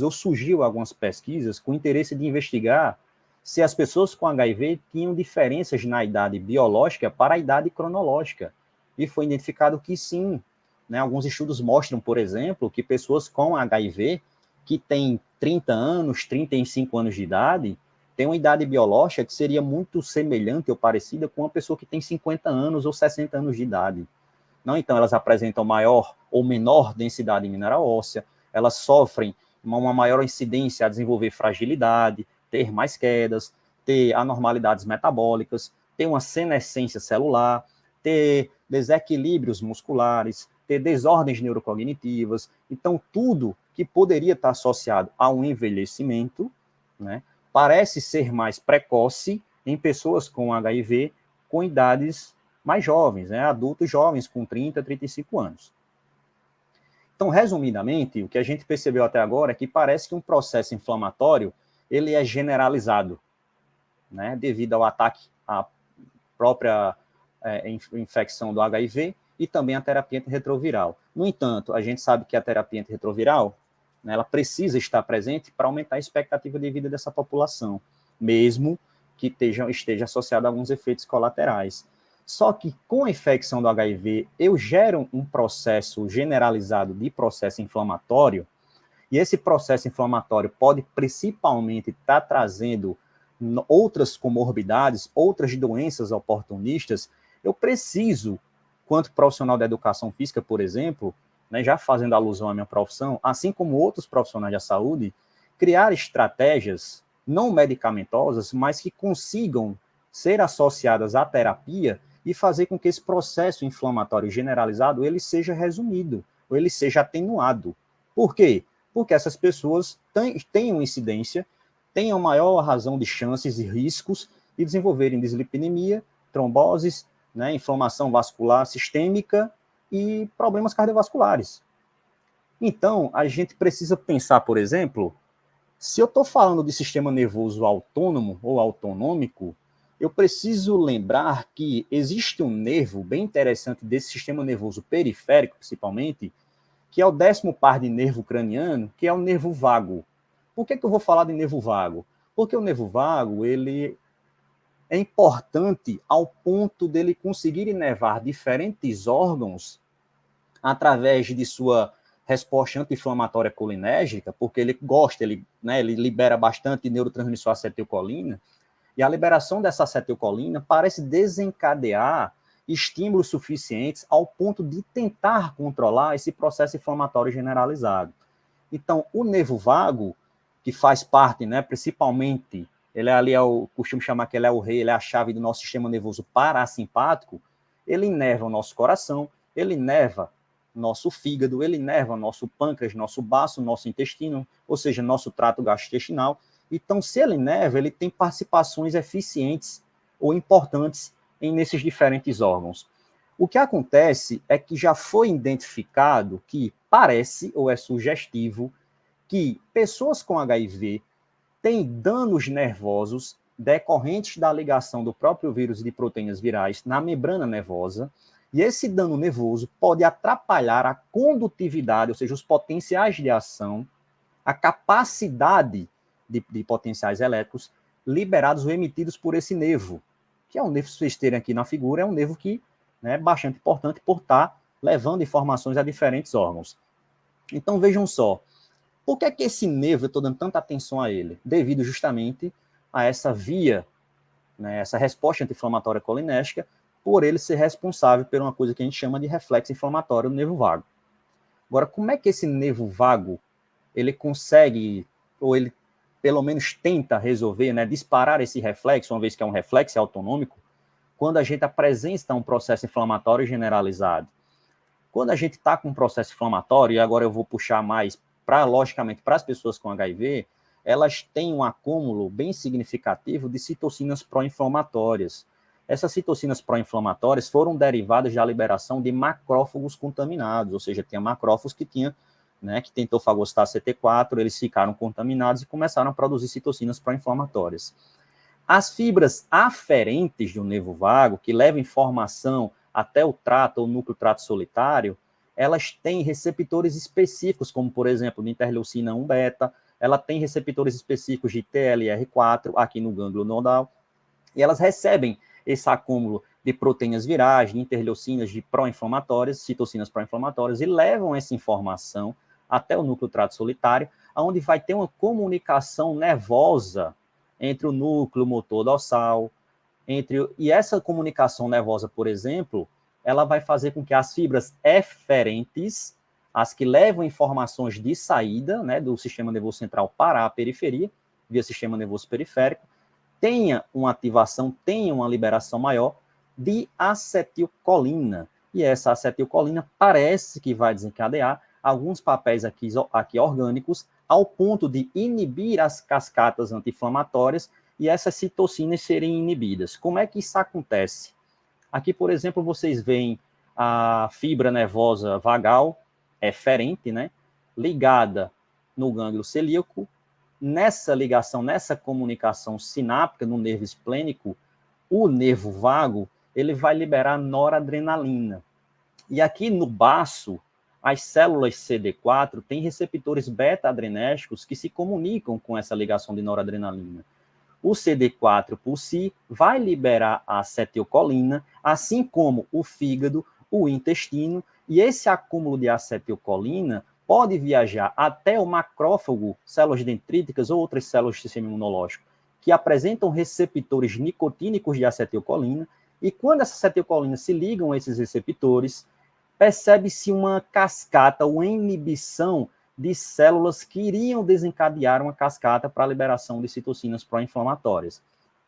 com interesse de investigar se as pessoas com HIV tinham diferenças na idade biológica para a idade cronológica. E foi identificado que sim, né? Alguns estudos mostram, por exemplo, que pessoas com HIV que têm 30 anos, 35 anos de idade, têm uma idade biológica que seria muito semelhante ou parecida com uma pessoa que tem 50 anos ou 60 anos de idade. Não, então, elas apresentam maior ou menor densidade mineral óssea, elas sofrem uma maior incidência a desenvolver fragilidade, ter mais quedas, ter anormalidades metabólicas, ter uma senescência celular, ter desequilíbrios musculares, ter desordens neurocognitivas. Então, tudo que poderia estar associado a um envelhecimento, né, parece ser mais precoce em pessoas com HIV com idades mais jovens, né, adultos jovens com 30, 35 anos. Então, resumidamente, o que a gente percebeu até agora é que parece que um processo inflamatório ele é generalizado, né, devido ao ataque à própria infecção do HIV e também a terapia antirretroviral. No entanto, a gente sabe que a terapia antirretroviral, né, ela precisa estar presente para aumentar a expectativa de vida dessa população, mesmo que esteja associada a alguns efeitos colaterais. Só que com a infecção do HIV, eu gero um processo generalizado de processo inflamatório, e esse processo inflamatório pode principalmente estar trazendo outras comorbidades, outras doenças oportunistas. Eu preciso, quanto profissional da educação física, por exemplo, né, já fazendo alusão à minha profissão, assim como outros profissionais da saúde, criar estratégias não medicamentosas, mas que consigam ser associadas à terapia e fazer com que esse processo inflamatório generalizado ele seja resumido, ou ele seja atenuado. Por quê? Porque essas pessoas têm incidência, têm a maior razão de chances e riscos de desenvolverem dislipidemia, tromboses, né, inflamação vascular sistêmica e problemas cardiovasculares. Então, a gente precisa pensar, por exemplo, se eu estou falando de sistema nervoso autônomo ou autonômico, eu preciso lembrar que existe um nervo bem interessante desse sistema nervoso periférico, principalmente, que é o 10º par de nervo craniano, que é o nervo vago. Por que eu vou falar de nervo vago? Porque o nervo vago, ele é importante ao ponto dele conseguir inervar diferentes órgãos através de sua resposta anti-inflamatória colinérgica, porque ele gosta, ele libera bastante neurotransmissor acetilcolina, e a liberação dessa acetilcolina parece desencadear estímulos suficientes ao ponto de tentar controlar esse processo inflamatório generalizado. Então, o nervo vago, que faz parte, né, principalmente, ele ali costumo chamar que ele é o rei, ele é a chave do nosso sistema nervoso parasimpático, ele inerva o nosso coração, ele inerva nosso fígado, ele inerva nosso pâncreas, nosso baço, nosso intestino, ou seja, nosso trato gastrointestinal. Então, se ele inerva, ele tem participações eficientes ou importantes nesses diferentes órgãos. O que acontece é que já foi identificado que parece, ou é sugestivo, que pessoas com HIV têm danos nervosos decorrentes da ligação do próprio vírus e de proteínas virais na membrana nervosa, e esse dano nervoso pode atrapalhar a condutividade, ou seja, os potenciais de ação, a capacidade de potenciais elétricos liberados ou emitidos por esse nervo, que é um nervo, se vocês terem aqui na figura, é um nervo que é bastante importante por estar levando informações a diferentes órgãos. Então, vejam só, por que é que esse nervo, eu estou dando tanta atenção a ele? Devido justamente a essa via, né, essa resposta anti-inflamatória colinérgica, por ele ser responsável por uma coisa que a gente chama de reflexo inflamatório do nervo vago. Agora, como é que esse nervo vago, ele consegue, ou ele pelo menos tenta resolver, né, disparar esse reflexo, uma vez que é um reflexo autonômico, quando a gente apresenta um processo inflamatório generalizado? Quando a gente está com um processo inflamatório, e agora eu vou puxar mais, logicamente, para as pessoas com HIV, elas têm um acúmulo bem significativo de citocinas pró-inflamatórias. Essas citocinas pró-inflamatórias foram derivadas da liberação de macrófagos contaminados, ou seja, tinha macrófagos que que tentou fagocitar CT4, eles ficaram contaminados e começaram a produzir citocinas pró-inflamatórias. As fibras aferentes do nervo vago, que levam informação até o trato ou núcleo trato solitário, elas têm receptores específicos, como, por exemplo, de interleucina 1 beta, ela tem receptores específicos de TLR4 aqui no gânglio nodal, e elas recebem esse acúmulo de proteínas virais, de interleucinas de pró-inflamatórias, citocinas pró-inflamatórias, e levam essa informação até o núcleo trato solitário, onde vai ter uma comunicação nervosa entre o núcleo motor dorsal, e essa comunicação nervosa, por exemplo, ela vai fazer com que as fibras eferentes, as que levam informações de saída, né, do sistema nervoso central para a periferia, via sistema nervoso periférico, tenha uma ativação, tenha uma liberação maior de acetilcolina. E essa acetilcolina parece que vai desencadear alguns papéis aqui orgânicos, ao ponto de inibir as cascatas anti-inflamatórias e essas citocinas serem inibidas. Como é que isso acontece? Aqui, por exemplo, vocês veem a fibra nervosa vagal eferente, né, ligada no gânglio celíaco. Nessa ligação, nessa comunicação sináptica no nervo esplênico, o nervo vago, ele vai liberar noradrenalina. E aqui no baço, as células CD4 têm receptores beta-adrenérgicos que se comunicam com essa ligação de noradrenalina. O CD4, por si, vai liberar a acetilcolina, assim como o fígado, o intestino, e esse acúmulo de acetilcolina pode viajar até o macrófago, células dendríticas ou outras células do sistema imunológico, que apresentam receptores nicotínicos de acetilcolina, e quando essas acetilcolinas se ligam a esses receptores, percebe-se uma cascata, uma inibição de células que iriam desencadear uma cascata para a liberação de citocinas pró-inflamatórias.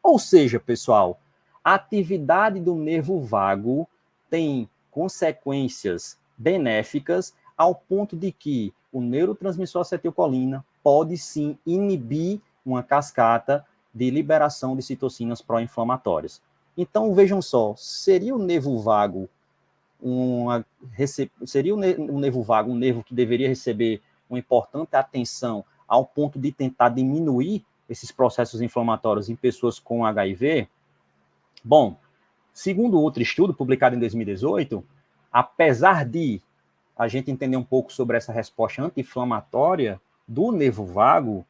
Ou seja, pessoal, a atividade do nervo vago tem consequências benéficas ao ponto de que o neurotransmissor acetilcolina pode sim inibir uma cascata de liberação de citocinas pró-inflamatórias. Então, vejam só, seria o nervo vago um nervo que deveria receber uma importante atenção ao ponto de tentar diminuir esses processos inflamatórios em pessoas com HIV? Bom, segundo outro estudo publicado em 2018, apesar de a gente entender um pouco sobre essa resposta anti-inflamatória do nervo vago,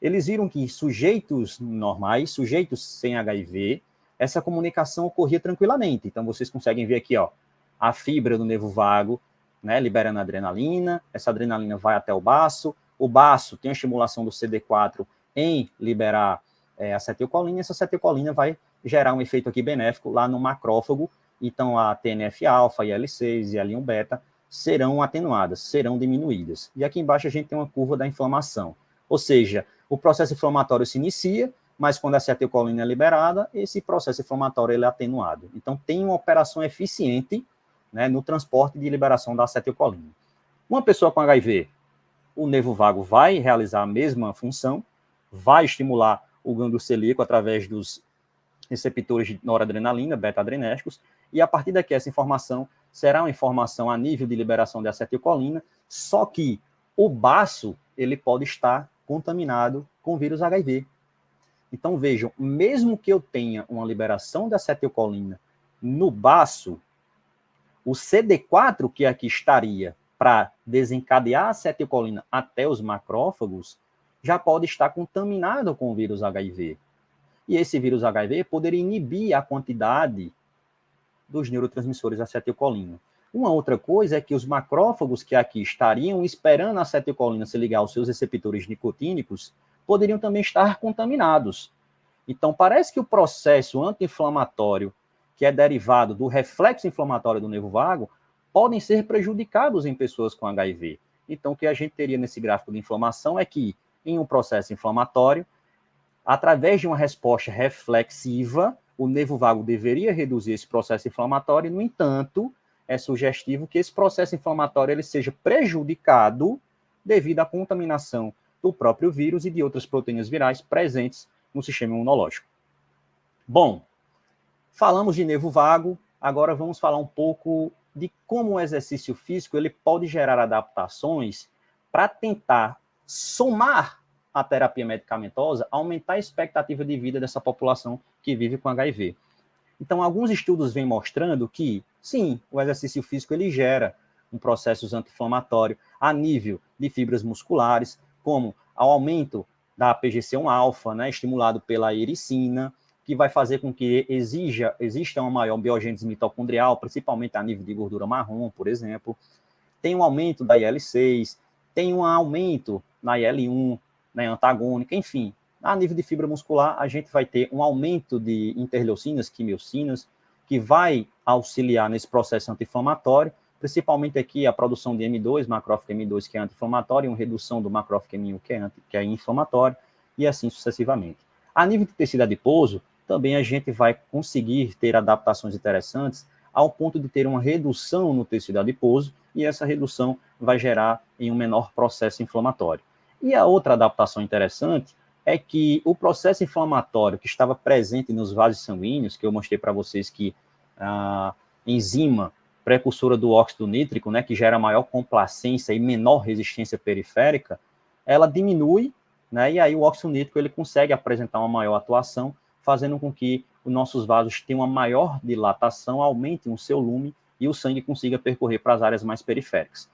eles viram que sujeitos normais, sujeitos sem HIV, essa comunicação ocorria tranquilamente. Então, vocês conseguem ver aqui, ó, a fibra do nervo vago, né, liberando adrenalina, essa adrenalina vai até o baço tem a estimulação do CD4 em liberar acetilcolina, essa acetilcolina vai gerar um efeito aqui benéfico lá no macrófago, então a TNF-alfa, IL-6 e IL-1-beta serão atenuadas, serão diminuídas. E aqui embaixo a gente tem uma curva da inflamação, ou seja, o processo inflamatório se inicia, mas quando a acetilcolina é liberada, esse processo inflamatório ele é atenuado. Então tem uma operação eficiente, né, no transporte de liberação da acetilcolina. Uma pessoa com HIV, o nervo vago vai realizar a mesma função, vai estimular o gânglio celíaco através dos receptores de noradrenalina, beta-adrenérgicos, e a partir daqui essa informação será uma informação a nível de liberação de acetilcolina, só que o baço ele pode estar contaminado com vírus HIV. Então vejam, mesmo que eu tenha uma liberação de acetilcolina no baço, o CD4 que aqui estaria para desencadear a acetilcolina até os macrófagos, já pode estar contaminado com o vírus HIV. E esse vírus HIV poderia inibir a quantidade dos neurotransmissores acetilcolina. Uma outra coisa é que os macrófagos que aqui estariam esperando a acetilcolina se ligar aos seus receptores nicotínicos, poderiam também estar contaminados. Então, parece que o processo anti-inflamatório que é derivado do reflexo inflamatório do nervo vago, podem ser prejudicados em pessoas com HIV. Então, o que a gente teria nesse gráfico de inflamação é que, em um processo inflamatório, através de uma resposta reflexiva, o nervo vago deveria reduzir esse processo inflamatório, no entanto, é sugestivo que esse processo inflamatório ele seja prejudicado devido à contaminação do próprio vírus e de outras proteínas virais presentes no sistema imunológico. Bom, falamos de nervo vago, agora vamos falar um pouco de como o exercício físico ele pode gerar adaptações para tentar somar a terapia medicamentosa, aumentar a expectativa de vida dessa população que vive com HIV. Então, alguns estudos vêm mostrando que, sim, o exercício físico ele gera um processo anti-inflamatório a nível de fibras musculares, como ao aumento da PGC1-alfa, né, estimulado pela ericina, que vai fazer com que exista uma maior biogênese mitocondrial, principalmente a nível de gordura marrom, por exemplo. Tem um aumento da IL-6, tem um aumento na IL-1, né, antagônica, enfim. A nível de fibra muscular, a gente vai ter um aumento de interleucinas, quimiocinas, que vai auxiliar nesse processo anti-inflamatório, principalmente aqui a produção de M2, macrófago M2, que é anti-inflamatório, e uma redução do macrófago M1, que é inflamatório, e assim sucessivamente. A nível de tecido adiposo, também a gente vai conseguir ter adaptações interessantes ao ponto de ter uma redução no tecido adiposo, e essa redução vai gerar em um menor processo inflamatório. E a outra adaptação interessante é que o processo inflamatório que estava presente nos vasos sanguíneos, que eu mostrei para vocês que a enzima precursora do óxido nítrico, né, que gera maior complacência e menor resistência periférica, ela diminui, né, e aí o óxido nítrico ele consegue apresentar uma maior atuação, fazendo com que os nossos vasos tenham uma maior dilatação, aumentem o seu lume e o sangue consiga percorrer para as áreas mais periféricas.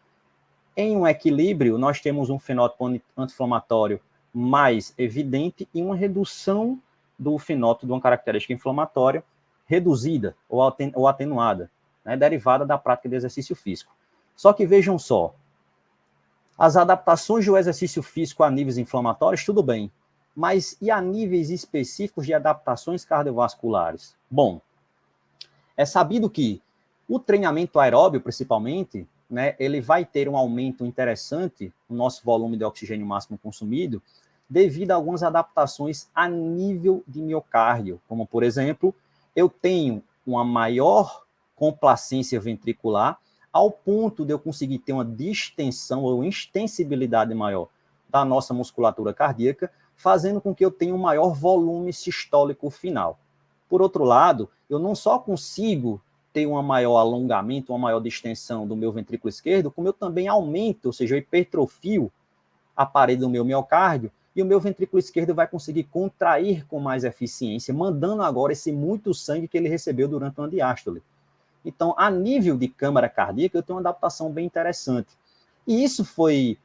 Em um equilíbrio, nós temos um fenótipo anti-inflamatório mais evidente e uma redução do fenótipo de uma característica inflamatória reduzida ou atenuada, né, derivada da prática de exercício físico. Só que vejam só, as adaptações do exercício físico a níveis inflamatórios, tudo bem, mas e a níveis específicos de adaptações cardiovasculares? Bom, é sabido que o treinamento aeróbio, principalmente, né, ele vai ter um aumento interessante no nosso volume de oxigênio máximo consumido, devido a algumas adaptações a nível de miocárdio, como, por exemplo, eu tenho uma maior complacência ventricular, ao ponto de eu conseguir ter uma distensão ou extensibilidade maior da nossa musculatura cardíaca, fazendo com que eu tenha um maior volume sistólico final. Por outro lado, eu não só consigo ter um maior alongamento, uma maior distensão do meu ventrículo esquerdo, como eu também aumento, ou seja, eu hipertrofio a parede do meu miocárdio, e o meu ventrículo esquerdo vai conseguir contrair com mais eficiência, mandando agora esse muito sangue que ele recebeu durante uma diástole. Então, a nível de câmara cardíaca, eu tenho uma adaptação bem interessante. E isso foi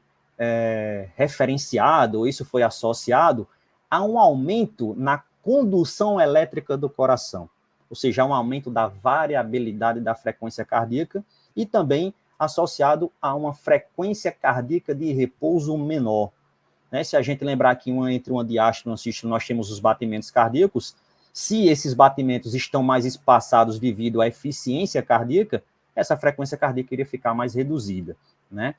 referenciado, isso foi associado a um aumento na condução elétrica do coração, ou seja, um aumento da variabilidade da frequência cardíaca e também associado a uma frequência cardíaca de repouso menor. Né? Se a gente lembrar que entre uma diástole e uma sístole nós temos os batimentos cardíacos, se esses batimentos estão mais espaçados devido à eficiência cardíaca, essa frequência cardíaca iria ficar mais reduzida, né?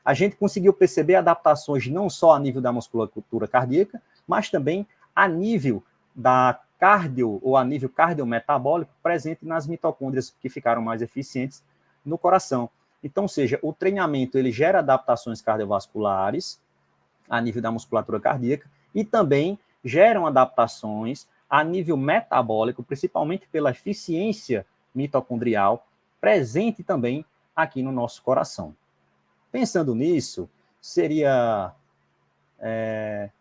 A gente conseguiu perceber adaptações não só a nível da musculatura cardíaca, mas também a nível da cardio ou a nível cardiometabólico presente nas mitocôndrias que ficaram mais eficientes no coração. Então, ou seja, o treinamento ele gera adaptações cardiovasculares a nível da musculatura cardíaca e também geram adaptações a nível metabólico, principalmente pela eficiência mitocondrial presente também aqui no nosso coração. Pensando nisso, seria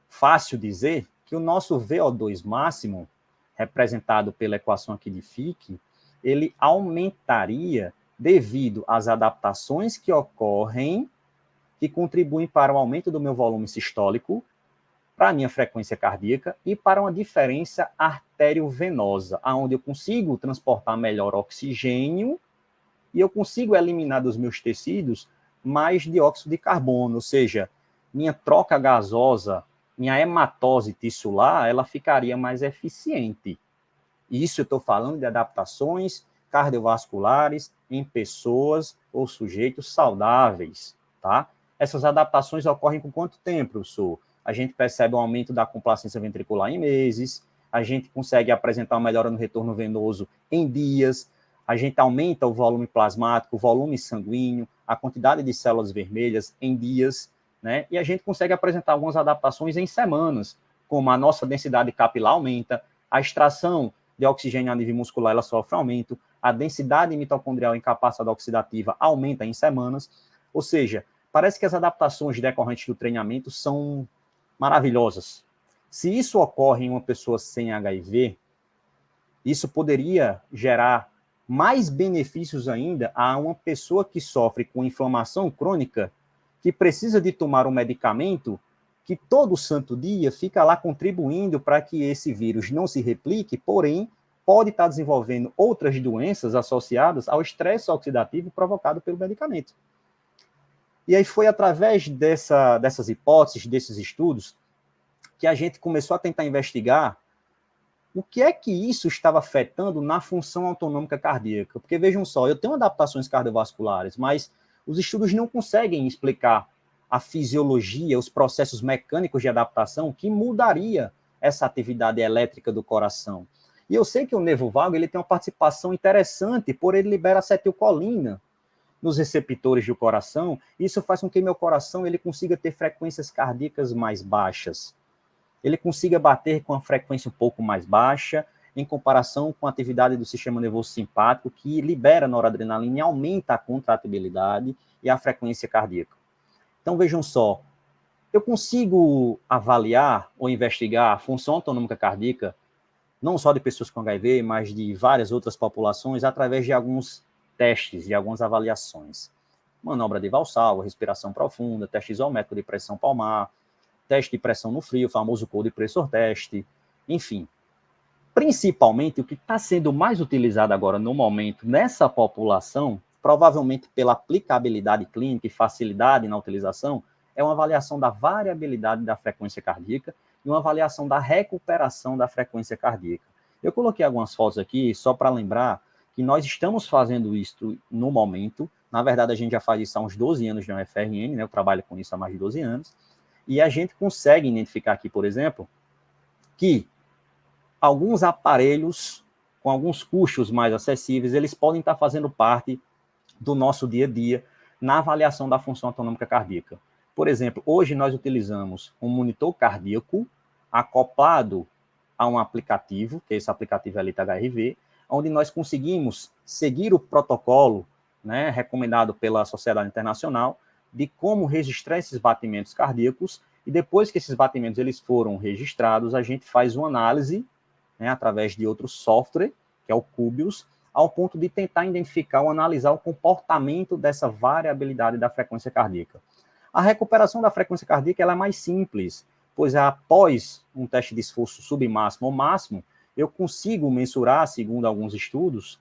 fácil dizer que o nosso VO2 máximo, representado pela equação aqui de Fick, ele aumentaria devido às adaptações que ocorrem, que contribuem para o aumento do meu volume sistólico, para a minha frequência cardíaca e para uma diferença arteriovenosa, onde eu consigo transportar melhor oxigênio e eu consigo eliminar dos meus tecidos mais dióxido de carbono, ou seja, minha troca gasosa, minha hematose tissular, ela ficaria mais eficiente. Isso eu estou falando de adaptações cardiovasculares em pessoas ou sujeitos saudáveis, tá? Essas adaptações ocorrem com quanto tempo, professor? A gente percebe um aumento da complacência ventricular em meses, a gente consegue apresentar uma melhora no retorno venoso em dias, a gente aumenta o volume plasmático, o volume sanguíneo, a quantidade de células vermelhas em dias, né? E a gente consegue apresentar algumas adaptações em semanas, como a nossa densidade capilar aumenta, a extração de oxigênio a nível muscular ela sofre aumento, a densidade mitocondrial em capacidade oxidativa aumenta em semanas, ou seja, parece que as adaptações decorrentes do treinamento são maravilhosas. Se isso ocorre em uma pessoa sem HIV, isso poderia gerar mais benefícios ainda a uma pessoa que sofre com inflamação crônica, que precisa de tomar um medicamento que todo santo dia fica lá contribuindo para que esse vírus não se replique, porém, pode estar desenvolvendo outras doenças associadas ao estresse oxidativo provocado pelo medicamento. E aí foi através dessas hipóteses, desses estudos, que a gente começou a tentar investigar o que é que isso estava afetando na função autonômica cardíaca. Porque, vejam só, eu tenho adaptações cardiovasculares, mas os estudos não conseguem explicar a fisiologia, os processos mecânicos de adaptação que mudaria essa atividade elétrica do coração. E eu sei que o nervo vago ele tem uma participação interessante, por ele libera acetilcolina nos receptores do coração. Isso faz com que meu coração ele consiga ter frequências cardíacas mais baixas. Ele consiga bater com a frequência um pouco mais baixa, em comparação com a atividade do sistema nervoso simpático, que libera noradrenalina e aumenta a contratibilidade e a frequência cardíaca. Então, vejam só, eu consigo avaliar ou investigar a função autonômica cardíaca, não só de pessoas com HIV, mas de várias outras populações, através de alguns testes, de algumas avaliações. Manobra de Valsalva, respiração profunda, teste isométrico de pressão palmar, teste de pressão no frio, o famoso cold pressure test, enfim. Principalmente, o que está sendo mais utilizado agora no momento nessa população, provavelmente pela aplicabilidade clínica e facilidade na utilização, é uma avaliação da variabilidade da frequência cardíaca e uma avaliação da recuperação da frequência cardíaca. Eu coloquei algumas fotos aqui só para lembrar que nós estamos fazendo isso no momento. Na verdade, a gente já faz isso há uns 12 anos na UFRN, né? Eu trabalho com isso há mais de 12 anos. E a gente consegue identificar aqui, por exemplo, que alguns aparelhos com alguns custos mais acessíveis, eles podem estar fazendo parte do nosso dia a dia na avaliação da função autonômica cardíaca. Por exemplo, hoje nós utilizamos um monitor cardíaco acoplado a um aplicativo, que é esse aplicativo Elite HRV, onde nós conseguimos seguir o protocolo, né, recomendado pela Sociedade Internacional de como registrar esses batimentos cardíacos, e depois que esses batimentos eles foram registrados, a gente faz uma análise, né, através de outro software, que é o Cubius, ao ponto de tentar identificar ou analisar o comportamento dessa variabilidade da frequência cardíaca. A recuperação da frequência cardíaca ela é mais simples, pois após um teste de esforço submáximo ou máximo, eu consigo mensurar, segundo alguns estudos,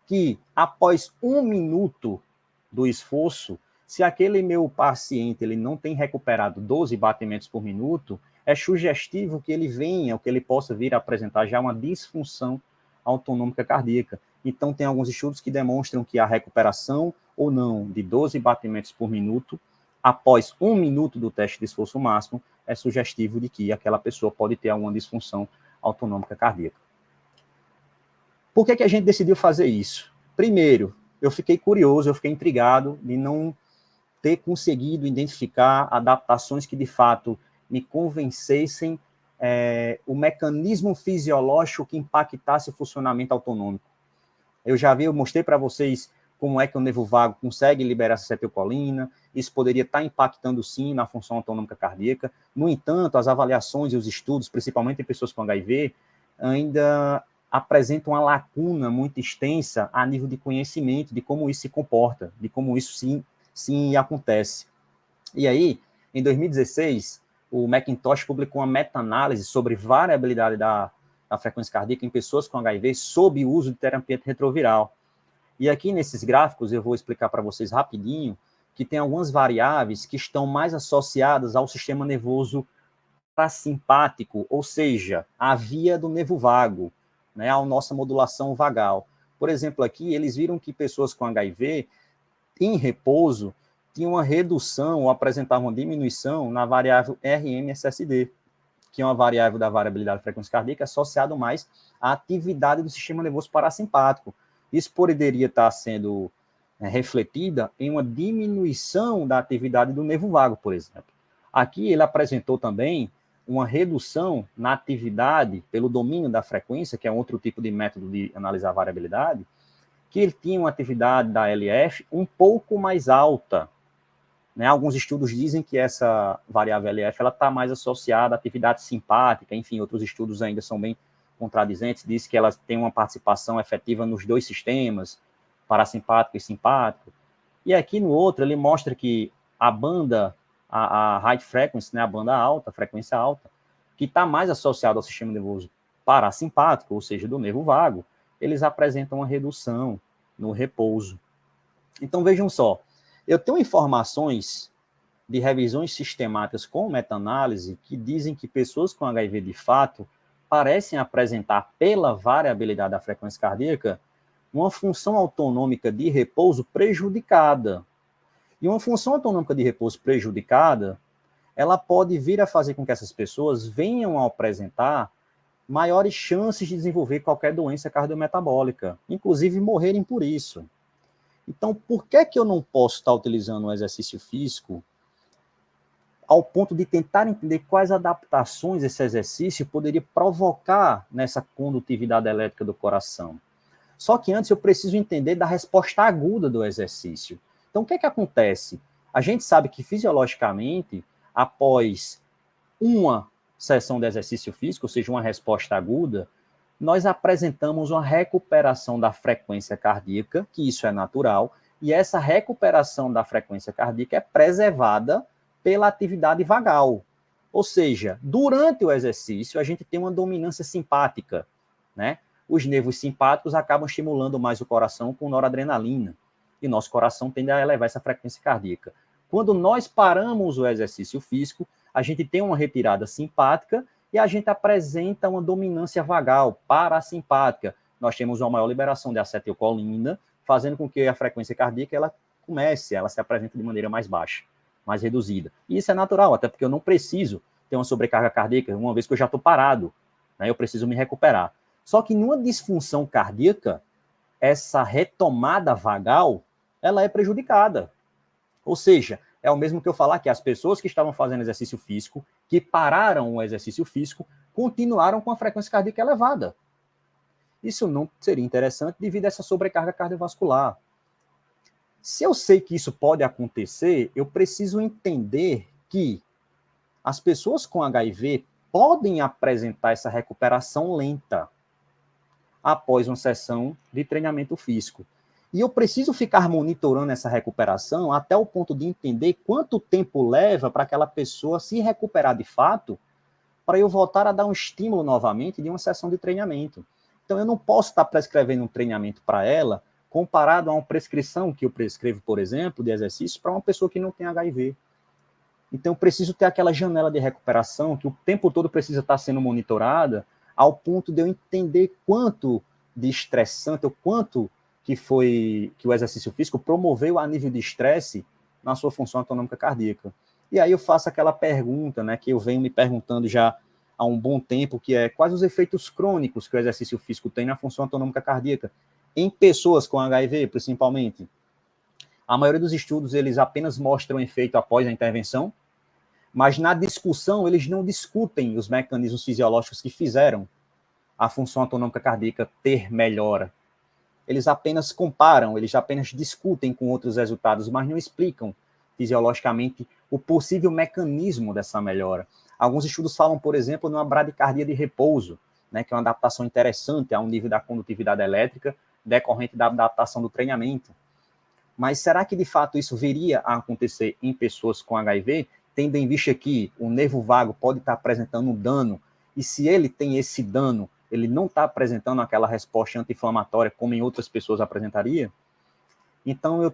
que após 1 minuto do esforço, se aquele meu paciente ele não tem recuperado 12 batimentos por minuto, é sugestivo que ele venha, ou que ele possa vir a apresentar já uma disfunção autonômica cardíaca. Então, tem alguns estudos que demonstram que a recuperação ou não de 12 batimentos por minuto, após 1 minuto do teste de esforço máximo, é sugestivo de que aquela pessoa pode ter alguma disfunção autonômica cardíaca. Por que a gente decidiu fazer isso? Primeiro, eu fiquei curioso, eu fiquei intrigado de não ter conseguido identificar adaptações que, de fato, me convencessem o mecanismo fisiológico que impactasse o funcionamento autonômico. Eu mostrei para vocês como é que o nervo vago consegue liberar essa acetilcolina, isso poderia estar impactando, sim, na função autonômica cardíaca. No entanto, as avaliações e os estudos, principalmente em pessoas com HIV, ainda apresentam uma lacuna muito extensa a nível de conhecimento de como isso se comporta, de como isso sim acontece. E aí, em 2016, o McIntosh publicou uma meta-análise sobre variabilidade da frequência cardíaca em pessoas com HIV sob o uso de terapia retroviral. E aqui nesses gráficos eu vou explicar para vocês rapidinho que tem algumas variáveis que estão mais associadas ao sistema nervoso parasimpático, ou seja, a via do nervo vago, né, a nossa modulação vagal. Por exemplo, aqui eles viram que pessoas com HIV em repouso tinham uma redução ou apresentavam uma diminuição na variável RMSSD, que é uma variável da variabilidade da frequência cardíaca associada mais à atividade do sistema nervoso parasimpático. Isso poderia estar sendo refletida em uma diminuição da atividade do nervo vago, por exemplo. Aqui ele apresentou também uma redução na atividade pelo domínio da frequência, que é outro tipo de método de analisar a variabilidade, que ele tinha uma atividade da LF um pouco mais alta. Né? Alguns estudos dizem que essa variável LF está mais associada à atividade simpática, enfim, outros estudos ainda são bem contradizentes, diz que ela tem uma participação efetiva nos dois sistemas, parasimpático e simpático. E aqui no outro, ele mostra que a banda, a high frequency, né, a banda alta, a frequência alta, que está mais associada ao sistema nervoso parasimpático, ou seja, do nervo vago, eles apresentam uma redução no repouso. Então, vejam só, eu tenho informações de revisões sistemáticas com meta-análise que dizem que pessoas com HIV, de fato, parecem apresentar, pela variabilidade da frequência cardíaca, uma função autonômica de repouso prejudicada. E uma função autonômica de repouso prejudicada, ela pode vir a fazer com que essas pessoas venham a apresentar maiores chances de desenvolver qualquer doença cardiometabólica, inclusive morrerem por isso. Então, por que eu não posso estar utilizando o exercício físico ao ponto de tentar entender quais adaptações esse exercício poderia provocar nessa condutividade elétrica do coração. Só que antes eu preciso entender da resposta aguda do exercício. Então, o que é que acontece? A gente sabe que, fisiologicamente, após uma sessão de exercício físico, ou seja, uma resposta aguda, nós apresentamos uma recuperação da frequência cardíaca, que isso é natural, e essa recuperação da frequência cardíaca é preservada pela atividade vagal. Ou seja, durante o exercício, a gente tem uma dominância simpática, né? Os nervos simpáticos acabam estimulando mais o coração com noradrenalina, e nosso coração tende a elevar essa frequência cardíaca. Quando nós paramos o exercício físico, a gente tem uma retirada simpática e a gente apresenta uma dominância vagal, parasimpática. Nós temos uma maior liberação de acetilcolina, fazendo com que a frequência cardíaca ela se apresente de maneira mais baixa, mais reduzida. E isso é natural, até porque eu não preciso ter uma sobrecarga cardíaca, uma vez que eu já estou parado, né? Eu preciso me recuperar. Só que numa disfunção cardíaca, essa retomada vagal, ela é prejudicada. Ou seja, é o mesmo que eu falar que as pessoas que estavam fazendo exercício físico, que pararam o exercício físico, continuaram com a frequência cardíaca elevada. Isso não seria interessante devido a essa sobrecarga cardiovascular. Se eu sei que isso pode acontecer, eu preciso entender que as pessoas com HIV podem apresentar essa recuperação lenta após uma sessão de treinamento físico. E eu preciso ficar monitorando essa recuperação até o ponto de entender quanto tempo leva para aquela pessoa se recuperar de fato, para eu voltar a dar um estímulo novamente de uma sessão de treinamento. Então, eu não posso estar prescrevendo um treinamento para ela comparado a uma prescrição que eu prescrevo, por exemplo, de exercício para uma pessoa que não tem HIV. Então, eu preciso ter aquela janela de recuperação que o tempo todo precisa estar sendo monitorada ao ponto de eu entender quanto de estressante, ou quanto que o exercício físico promoveu a nível de estresse na sua função autonômica cardíaca. E aí eu faço aquela pergunta, né, que eu venho me perguntando já há um bom tempo, que é quais os efeitos crônicos que o exercício físico tem na função autonômica cardíaca, em pessoas com HIV, principalmente. A maioria dos estudos, eles apenas mostram efeito após a intervenção, mas na discussão, eles não discutem os mecanismos fisiológicos que fizeram a função autonômica cardíaca ter melhora. Eles apenas comparam, eles apenas discutem com outros resultados, mas não explicam fisiologicamente o possível mecanismo dessa melhora. Alguns estudos falam, por exemplo, numa bradicardia de repouso, né, que é uma adaptação interessante ao nível da condutividade elétrica, decorrente da adaptação do treinamento. Mas será que, de fato, isso viria a acontecer em pessoas com HIV, tendo em vista que o nervo vago pode estar apresentando um dano, e se ele tem esse dano, ele não está apresentando aquela resposta anti-inflamatória como em outras pessoas apresentaria? Então, eu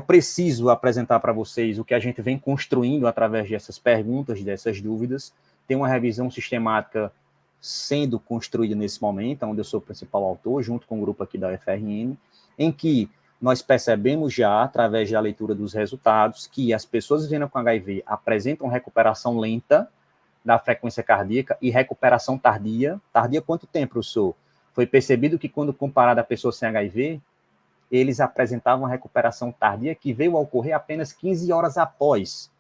preciso apresentar para vocês o que a gente vem construindo através dessas perguntas, dessas dúvidas. Tem uma revisão sistemática sendo construída nesse momento, onde eu sou o principal autor, junto com o grupo aqui da UFRN, em que nós percebemos já, através da leitura dos resultados, que as pessoas vivendo com HIV apresentam recuperação lenta da frequência cardíaca e recuperação tardia. Tardia quanto tempo, professor? Foi percebido que quando comparado a pessoas sem HIV, eles apresentavam uma recuperação tardia que veio a ocorrer apenas 15 horas após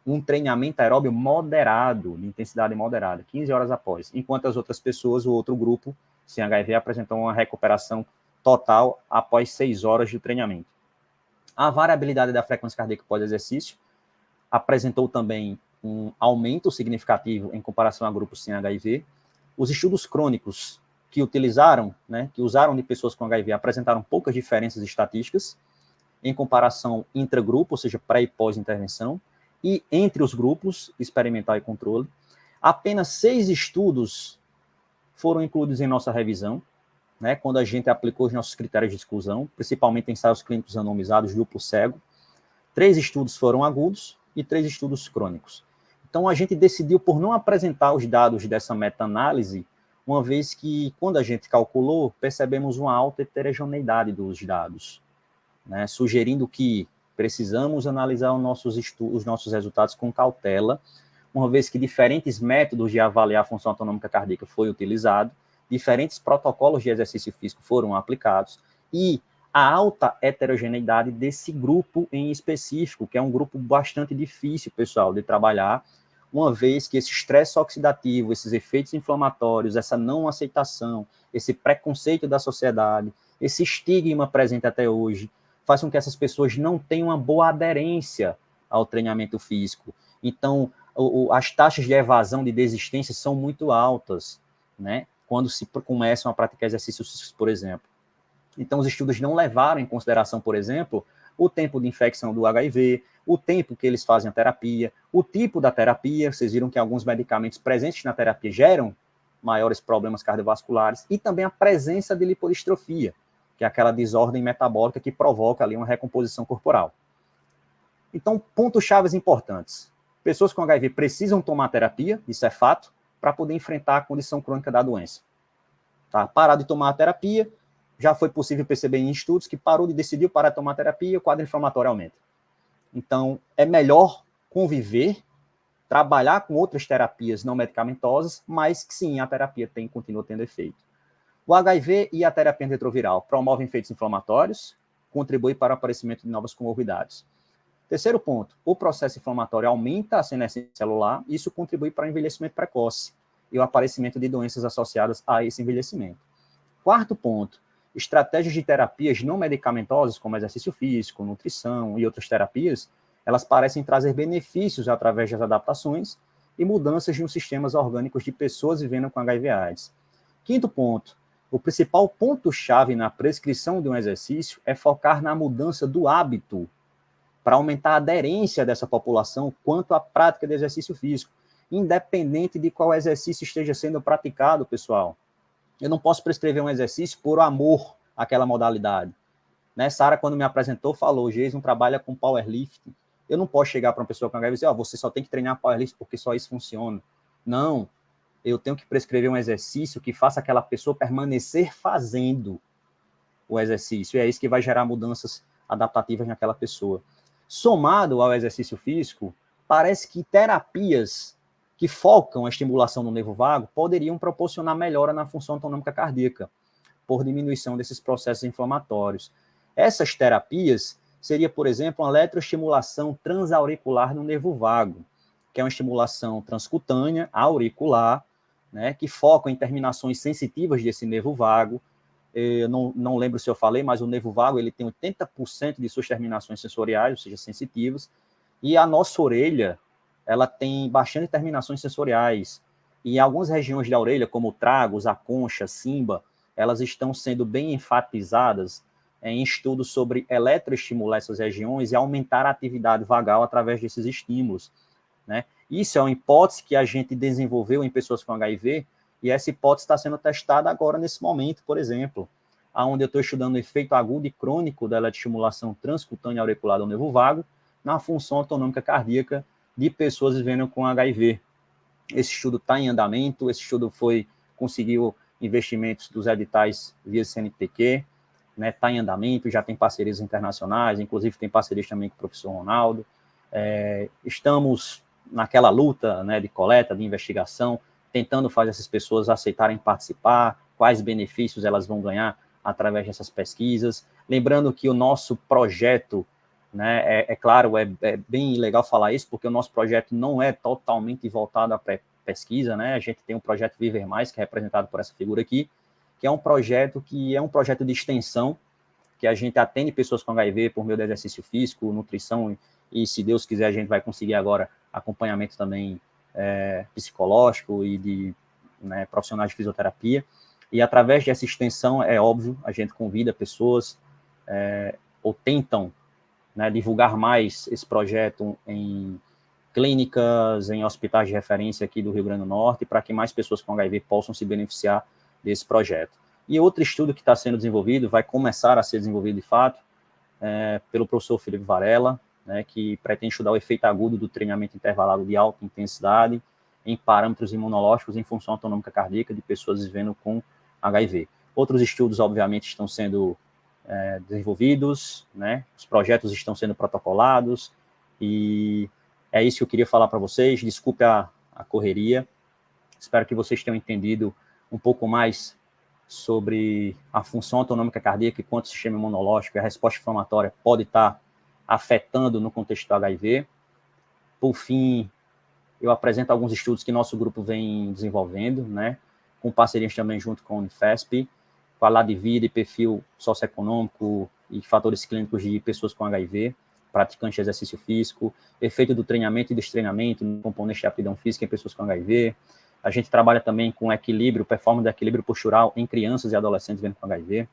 um treinamento aeróbio moderado, de intensidade moderada, 15 horas após, enquanto as outras pessoas, o outro grupo sem HIV, apresentou uma recuperação total após 6 horas de treinamento. A variabilidade da frequência cardíaca pós-exercício apresentou também um aumento significativo em comparação a grupos sem HIV. Os estudos crônicos que utilizaram, né, que usaram de pessoas com HIV, apresentaram poucas diferenças estatísticas em comparação intragrupo, ou seja, pré e pós-intervenção, e entre os grupos experimental e controle. Apenas 6 estudos foram incluídos em nossa revisão, né, quando a gente aplicou os nossos critérios de exclusão, principalmente ensaios clínicos randomizados duplo cego. 3 estudos foram agudos e 3 estudos crônicos. Então, a gente decidiu por não apresentar os dados dessa meta-análise, uma vez que, quando a gente calculou, percebemos uma alta heterogeneidade dos dados, né, sugerindo que precisamos analisar os nossos resultados com cautela, uma vez que diferentes métodos de avaliar a função autonômica cardíaca foram utilizados, diferentes protocolos de exercício físico foram aplicados, e a alta heterogeneidade desse grupo em específico, que é um grupo bastante difícil, pessoal, de trabalhar, uma vez que esse estresse oxidativo, esses efeitos inflamatórios, essa não aceitação, esse preconceito da sociedade, esse estigma presente até hoje, faz com que essas pessoas não tenham uma boa aderência ao treinamento físico. Então, as taxas de evasão, de desistência são muito altas, né? Quando se começam a praticar exercícios físicos, por exemplo. Então, os estudos não levaram em consideração, por exemplo, o tempo de infecção do HIV, o tempo que eles fazem a terapia, o tipo da terapia. Vocês viram que alguns medicamentos presentes na terapia geram maiores problemas cardiovasculares, e também a presença de lipodistrofia, que é aquela desordem metabólica que provoca ali uma recomposição corporal. Então, pontos-chave importantes. Pessoas com HIV precisam tomar terapia, isso é fato, para poder enfrentar a condição crônica da doença. Tá? Parar de tomar a terapia, já foi possível perceber em estudos que decidiu parar de tomar terapia, o quadro inflamatório aumenta. Então, é melhor conviver, trabalhar com outras terapias não medicamentosas, mas que sim, a terapia continua tendo efeito. O HIV e a terapia antirretroviral promovem efeitos inflamatórios, contribuem para o aparecimento de novas comorbidades. Terceiro ponto, o processo inflamatório aumenta a senescência celular, e isso contribui para o envelhecimento precoce e o aparecimento de doenças associadas a esse envelhecimento. Quarto ponto, estratégias de terapias não medicamentosas, como exercício físico, nutrição e outras terapias, elas parecem trazer benefícios através das adaptações e mudanças nos sistemas orgânicos de pessoas vivendo com HIV/AIDS. Quinto ponto, o principal ponto-chave na prescrição de um exercício é focar na mudança do hábito para aumentar a aderência dessa população quanto à prática de exercício físico, independente de qual exercício esteja sendo praticado, pessoal. Eu não posso prescrever um exercício por amor àquela modalidade. Né? Sara, quando me apresentou, falou, o Jason trabalha com powerlifting. Eu não posso chegar para uma pessoa com HIV e dizer, você só tem que treinar powerlifting porque só isso funciona. Não, eu tenho que prescrever um exercício que faça aquela pessoa permanecer fazendo o exercício. E é isso que vai gerar mudanças adaptativas naquela pessoa. Somado ao exercício físico, parece que terapias que focam a estimulação no nervo vago poderiam proporcionar melhora na função autonômica cardíaca, por diminuição desses processos inflamatórios. Essas terapias seria, por exemplo, uma eletroestimulação transauricular no nervo vago, que é uma estimulação transcutânea, auricular, né, que foca em terminações sensitivas desse nervo vago. Eu não lembro se eu falei, mas o nervo vago ele tem 80% de suas terminações sensoriais, ou seja, sensitivas, e a nossa orelha ela tem bastante terminações sensoriais, e em algumas regiões da orelha, como o tragos, a concha, simba, elas estão sendo bem enfatizadas em estudos sobre eletroestimular essas regiões e aumentar a atividade vagal através desses estímulos, né? Isso é uma hipótese que a gente desenvolveu em pessoas com HIV, e essa hipótese está sendo testada agora nesse momento, por exemplo, onde eu estou estudando o efeito agudo e crônico da eletroestimulação transcutânea auricular do nervo vago na função autonômica cardíaca de pessoas vivendo com HIV. Esse estudo está em andamento, esse estudo conseguiu investimentos dos editais via CNPq, né, está em andamento, já tem parcerias internacionais, inclusive tem parcerias também com o professor Ronaldo. Estamos naquela luta, né, de coleta, de investigação, tentando fazer essas pessoas aceitarem participar, quais benefícios elas vão ganhar através dessas pesquisas. Lembrando que o nosso projeto, né, claro, é bem legal falar isso, porque o nosso projeto não é totalmente voltado à pesquisa, né? A gente tem um projeto Viver Mais, que é representado por essa figura aqui, que é um projeto de extensão, que a gente atende pessoas com HIV por meio de exercício físico, nutrição, e se Deus quiser a gente vai conseguir agora acompanhamento também psicológico e de profissionais de fisioterapia. E através dessa extensão, é óbvio, a gente convida pessoas ou tentam, né, divulgar mais esse projeto em clínicas, em hospitais de referência aqui do Rio Grande do Norte, para que mais pessoas com HIV possam se beneficiar desse projeto. E outro estudo que está sendo desenvolvido, vai começar a ser desenvolvido de fato, pelo professor Felipe Varela, né, que pretende estudar o efeito agudo do treinamento intervalado de alta intensidade em parâmetros imunológicos em função autonômica cardíaca de pessoas vivendo com HIV. Outros estudos, obviamente, estão sendo desenvolvidos, né, os projetos estão sendo protocolados, e é isso que eu queria falar para vocês. Desculpe a correria, espero que vocês tenham entendido um pouco mais sobre a função autonômica cardíaca e quanto o sistema imunológico e a resposta inflamatória pode estar afetando no contexto do HIV. Por fim, eu apresento alguns estudos que nosso grupo vem desenvolvendo, né, com parcerias também junto com a Unifesp, falar de vida e perfil socioeconômico e fatores clínicos de pessoas com HIV, praticantes de exercício físico, efeito do treinamento e destreinamento no componente de aptidão física em pessoas com HIV. A gente trabalha também com equilíbrio, performance de equilíbrio postural em crianças e adolescentes vivendo com HIV,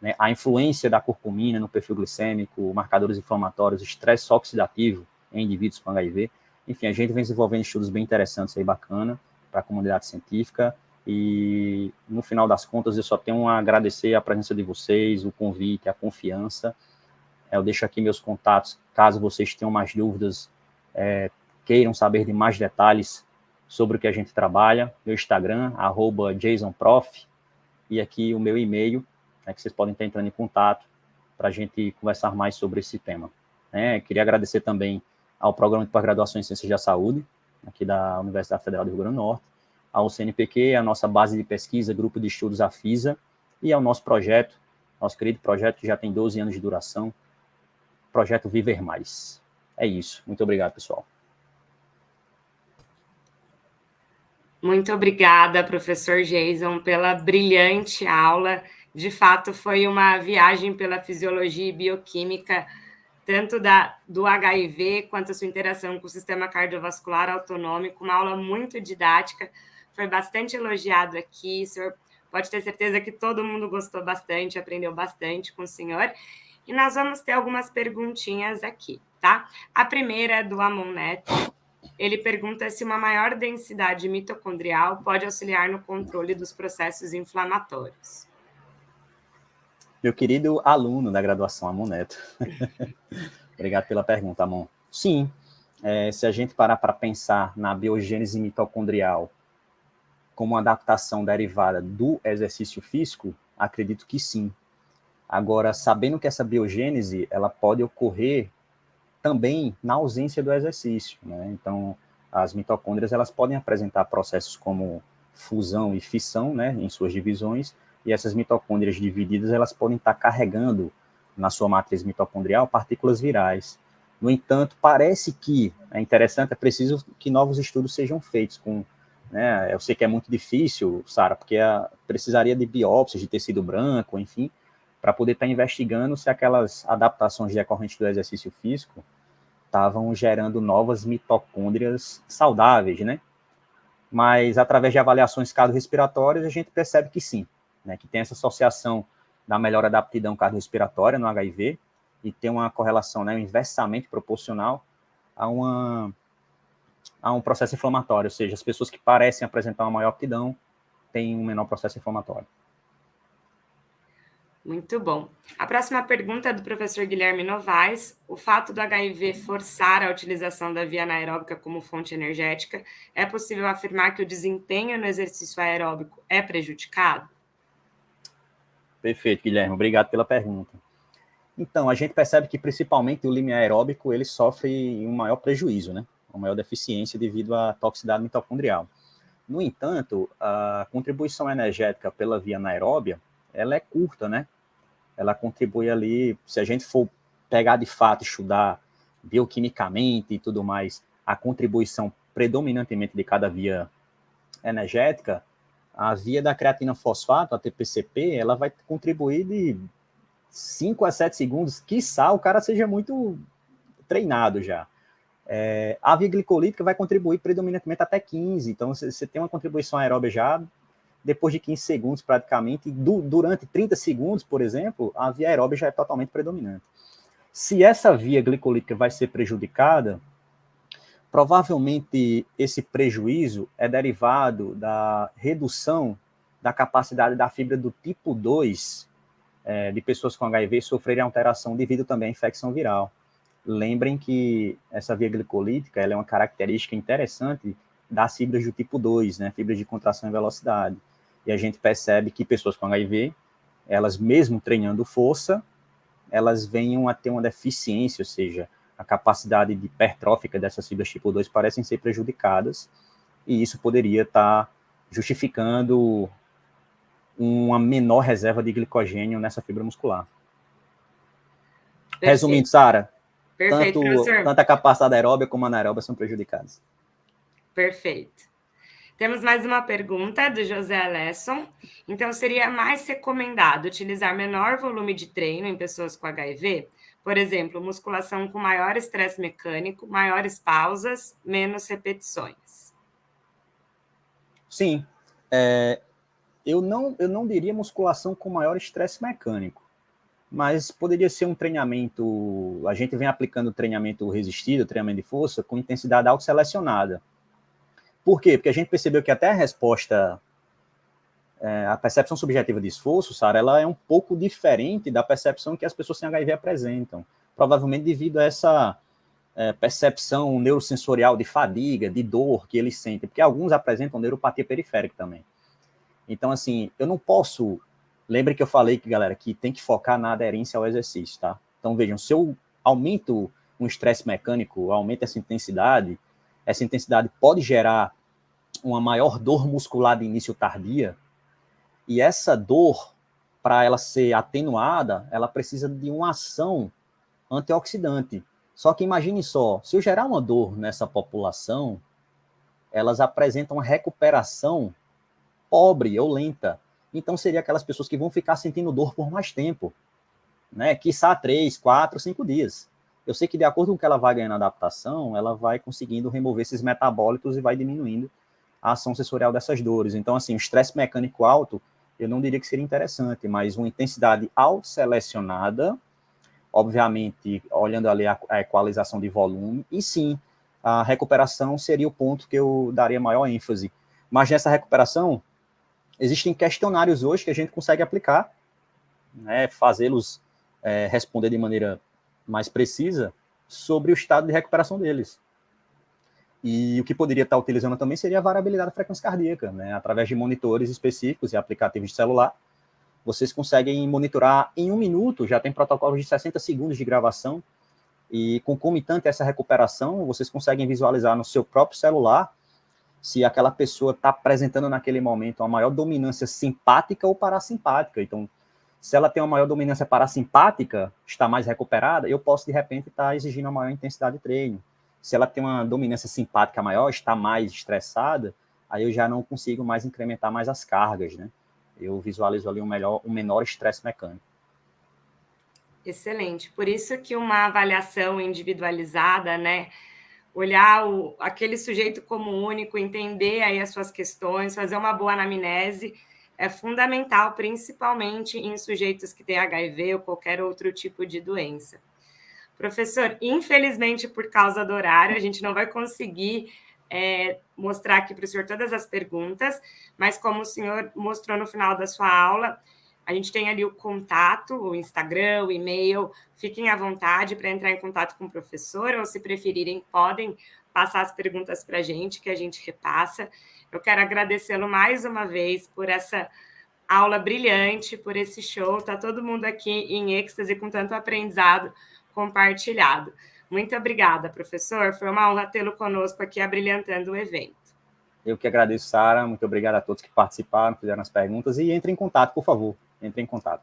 né, a influência da curcumina no perfil glicêmico, marcadores inflamatórios, estresse oxidativo em indivíduos com HIV. Enfim, a gente vem desenvolvendo estudos bem interessantes aí, bacana, para a comunidade científica, e no final das contas eu só tenho a agradecer a presença de vocês, o convite, a confiança. Eu deixo aqui meus contatos, caso vocês tenham mais dúvidas, queiram saber de mais detalhes sobre o que a gente trabalha, meu Instagram, @jasonprof, e aqui o meu e-mail, né, que vocês podem estar entrando em contato para a gente conversar mais sobre esse tema. Queria agradecer também ao Programa de Pós-Graduação em Ciências da Saúde, aqui da Universidade Federal do Rio Grande do Norte, ao CNPq, a nossa base de pesquisa, Grupo de Estudos AFISA, e ao nosso projeto, nosso querido projeto que já tem 12 anos de duração, Projeto Viver Mais. É isso. Muito obrigado, pessoal. Muito obrigada, professor Jason, pela brilhante aula. De fato, foi uma viagem pela fisiologia e bioquímica, tanto do HIV quanto a sua interação com o sistema cardiovascular autonômico, uma aula muito didática, foi bastante elogiado aqui, o senhor pode ter certeza que todo mundo gostou bastante, aprendeu bastante com o senhor, e nós vamos ter algumas perguntinhas aqui, tá? A primeira é do Amon Neto, ele pergunta se uma maior densidade mitocondrial pode auxiliar no controle dos processos inflamatórios. Meu querido aluno da graduação, Amon Neto. Obrigado pela pergunta, Amon. Sim, se a gente parar para pensar na biogênese mitocondrial como uma adaptação derivada do exercício físico, acredito que sim. Agora, sabendo que essa biogênese ela pode ocorrer também na ausência do exercício, né? Então, as mitocôndrias elas podem apresentar processos como fusão e fissão, né, em suas divisões, e essas mitocôndrias divididas elas podem estar carregando na sua matriz mitocondrial partículas virais. No entanto, parece que é interessante, é preciso que novos estudos sejam feitos com, né, eu sei que é muito difícil, Sara, porque precisaria de biópsias de tecido branco, enfim, para poder estar investigando se aquelas adaptações decorrentes do exercício físico estavam gerando novas mitocôndrias saudáveis, né? Mas através de avaliações cardiorrespiratórias a gente percebe que sim, né? Que tem essa associação da melhora da aptidão cardiorrespiratória no HIV e tem uma correlação, né, inversamente proporcional a um processo inflamatório, ou seja, as pessoas que parecem apresentar uma maior aptidão têm um menor processo inflamatório. Muito bom. A próxima pergunta é do professor Guilherme Novaes. O fato do HIV forçar a utilização da via anaeróbica como fonte energética, é possível afirmar que o desempenho no exercício aeróbico é prejudicado? Perfeito, Guilherme. Obrigado pela pergunta. Então, a gente percebe que principalmente o limiar aeróbico ele sofre um maior prejuízo, né? Uma maior deficiência devido à toxicidade mitocondrial. No entanto, a contribuição energética pela via anaeróbia, ela é curta, né? Ela contribui ali, se a gente for pegar de fato, estudar bioquimicamente e tudo mais, a contribuição predominantemente de cada via energética, a via da creatina fosfato, a TPCP, ela vai contribuir de 5 a 7 segundos, quiçá o cara seja muito treinado já. A via glicolítica vai contribuir predominantemente até 15, então você tem uma contribuição aeróbica já depois de 15 segundos praticamente, durante 30 segundos, por exemplo, a via aeróbica já é totalmente predominante. Se essa via glicolítica vai ser prejudicada, provavelmente esse prejuízo é derivado da redução da capacidade da fibra do tipo 2 de pessoas com HIV sofrerem alteração devido também à infecção viral. Lembrem que essa via glicolítica ela é uma característica interessante das fibras do tipo 2, né, fibras de contração e velocidade. E a gente percebe que pessoas com HIV, elas mesmo treinando força, elas venham a ter uma deficiência, ou seja, a capacidade de hipertrófica dessas fibras tipo 2 parecem ser prejudicadas, e isso poderia estar justificando uma menor reserva de glicogênio nessa fibra muscular. Perfeito. Resumindo, Sara, Perfeito, tanto a capacidade aeróbica como a anaeróbica são prejudicadas. Perfeito. Temos mais uma pergunta do José Alesson. Então, seria mais recomendado utilizar menor volume de treino em pessoas com HIV? Por exemplo, musculação com maior estresse mecânico, maiores pausas, menos repetições. Sim. Eu não diria musculação com maior estresse mecânico, mas poderia ser um treinamento. A gente vem aplicando treinamento resistido, treinamento de força, com intensidade autoselecionada. Por quê? Porque a gente percebeu que até a resposta, a percepção subjetiva de esforço, Sara, ela é um pouco diferente da percepção que as pessoas sem HIV apresentam. Provavelmente devido a essa percepção neurosensorial de fadiga, de dor que eles sentem, porque alguns apresentam neuropatia periférica também. Então, assim, eu não posso... Lembre que eu falei, galera, que tem que focar na aderência ao exercício, tá? Então, vejam, se eu aumento um estresse mecânico, aumento essa intensidade pode gerar uma maior dor muscular de início tardia, e essa dor, para ela ser atenuada, ela precisa de uma ação antioxidante. Só que imagine só, se eu gerar uma dor nessa população, elas apresentam uma recuperação pobre ou lenta. Então, seria aquelas pessoas que vão ficar sentindo dor por mais tempo, né? Quiçá 3, 4, 5 dias. Eu sei que, de acordo com o que ela vai ganhando na adaptação, ela vai conseguindo remover esses metabólitos e vai diminuindo a ação sensorial dessas dores. Então, assim, o estresse mecânico alto, eu não diria que seria interessante, mas uma intensidade autoselecionada, obviamente, olhando ali a equalização de volume, e sim, a recuperação seria o ponto que eu daria maior ênfase. Mas nessa recuperação, existem questionários hoje que a gente consegue aplicar, né, fazê-los responder de maneira mais precisa sobre o estado de recuperação deles. E o que poderia estar utilizando também seria a variabilidade da frequência cardíaca, né, através de monitores específicos e aplicativos de celular. Vocês conseguem monitorar em 1 minuto, já tem protocolos de 60 segundos de gravação, e concomitante a essa recuperação, vocês conseguem visualizar no seu próprio celular se aquela pessoa está apresentando naquele momento uma maior dominância simpática ou parasimpática. Então, se ela tem uma maior dominância parasimpática, está mais recuperada, eu posso, de repente, estar exigindo uma maior intensidade de treino. Se ela tem uma dominância simpática maior, está mais estressada, aí eu já não consigo mais incrementar mais as cargas, né? Eu visualizo ali um menor estresse mecânico. Excelente. Por isso que uma avaliação individualizada, né? Olhar aquele sujeito como único, entender aí as suas questões, fazer uma boa anamnese é fundamental, principalmente em sujeitos que têm HIV ou qualquer outro tipo de doença. Professor, infelizmente, por causa do horário, a gente não vai conseguir mostrar aqui para o senhor todas as perguntas, mas como o senhor mostrou no final da sua aula, a gente tem ali o contato, o Instagram, o e-mail. Fiquem à vontade para entrar em contato com o professor, ou se preferirem, podem passar as perguntas para a gente, que a gente repassa. Eu quero agradecê-lo mais uma vez por essa aula brilhante, por esse show. Está todo mundo aqui em êxtase com tanto aprendizado compartilhado. Muito obrigada, professor. Foi uma honra tê-lo conosco aqui, abrilhantando o evento. Eu que agradeço, Sara. Muito obrigado a todos que participaram, fizeram as perguntas. E entre em contato, por favor. Entre em contato.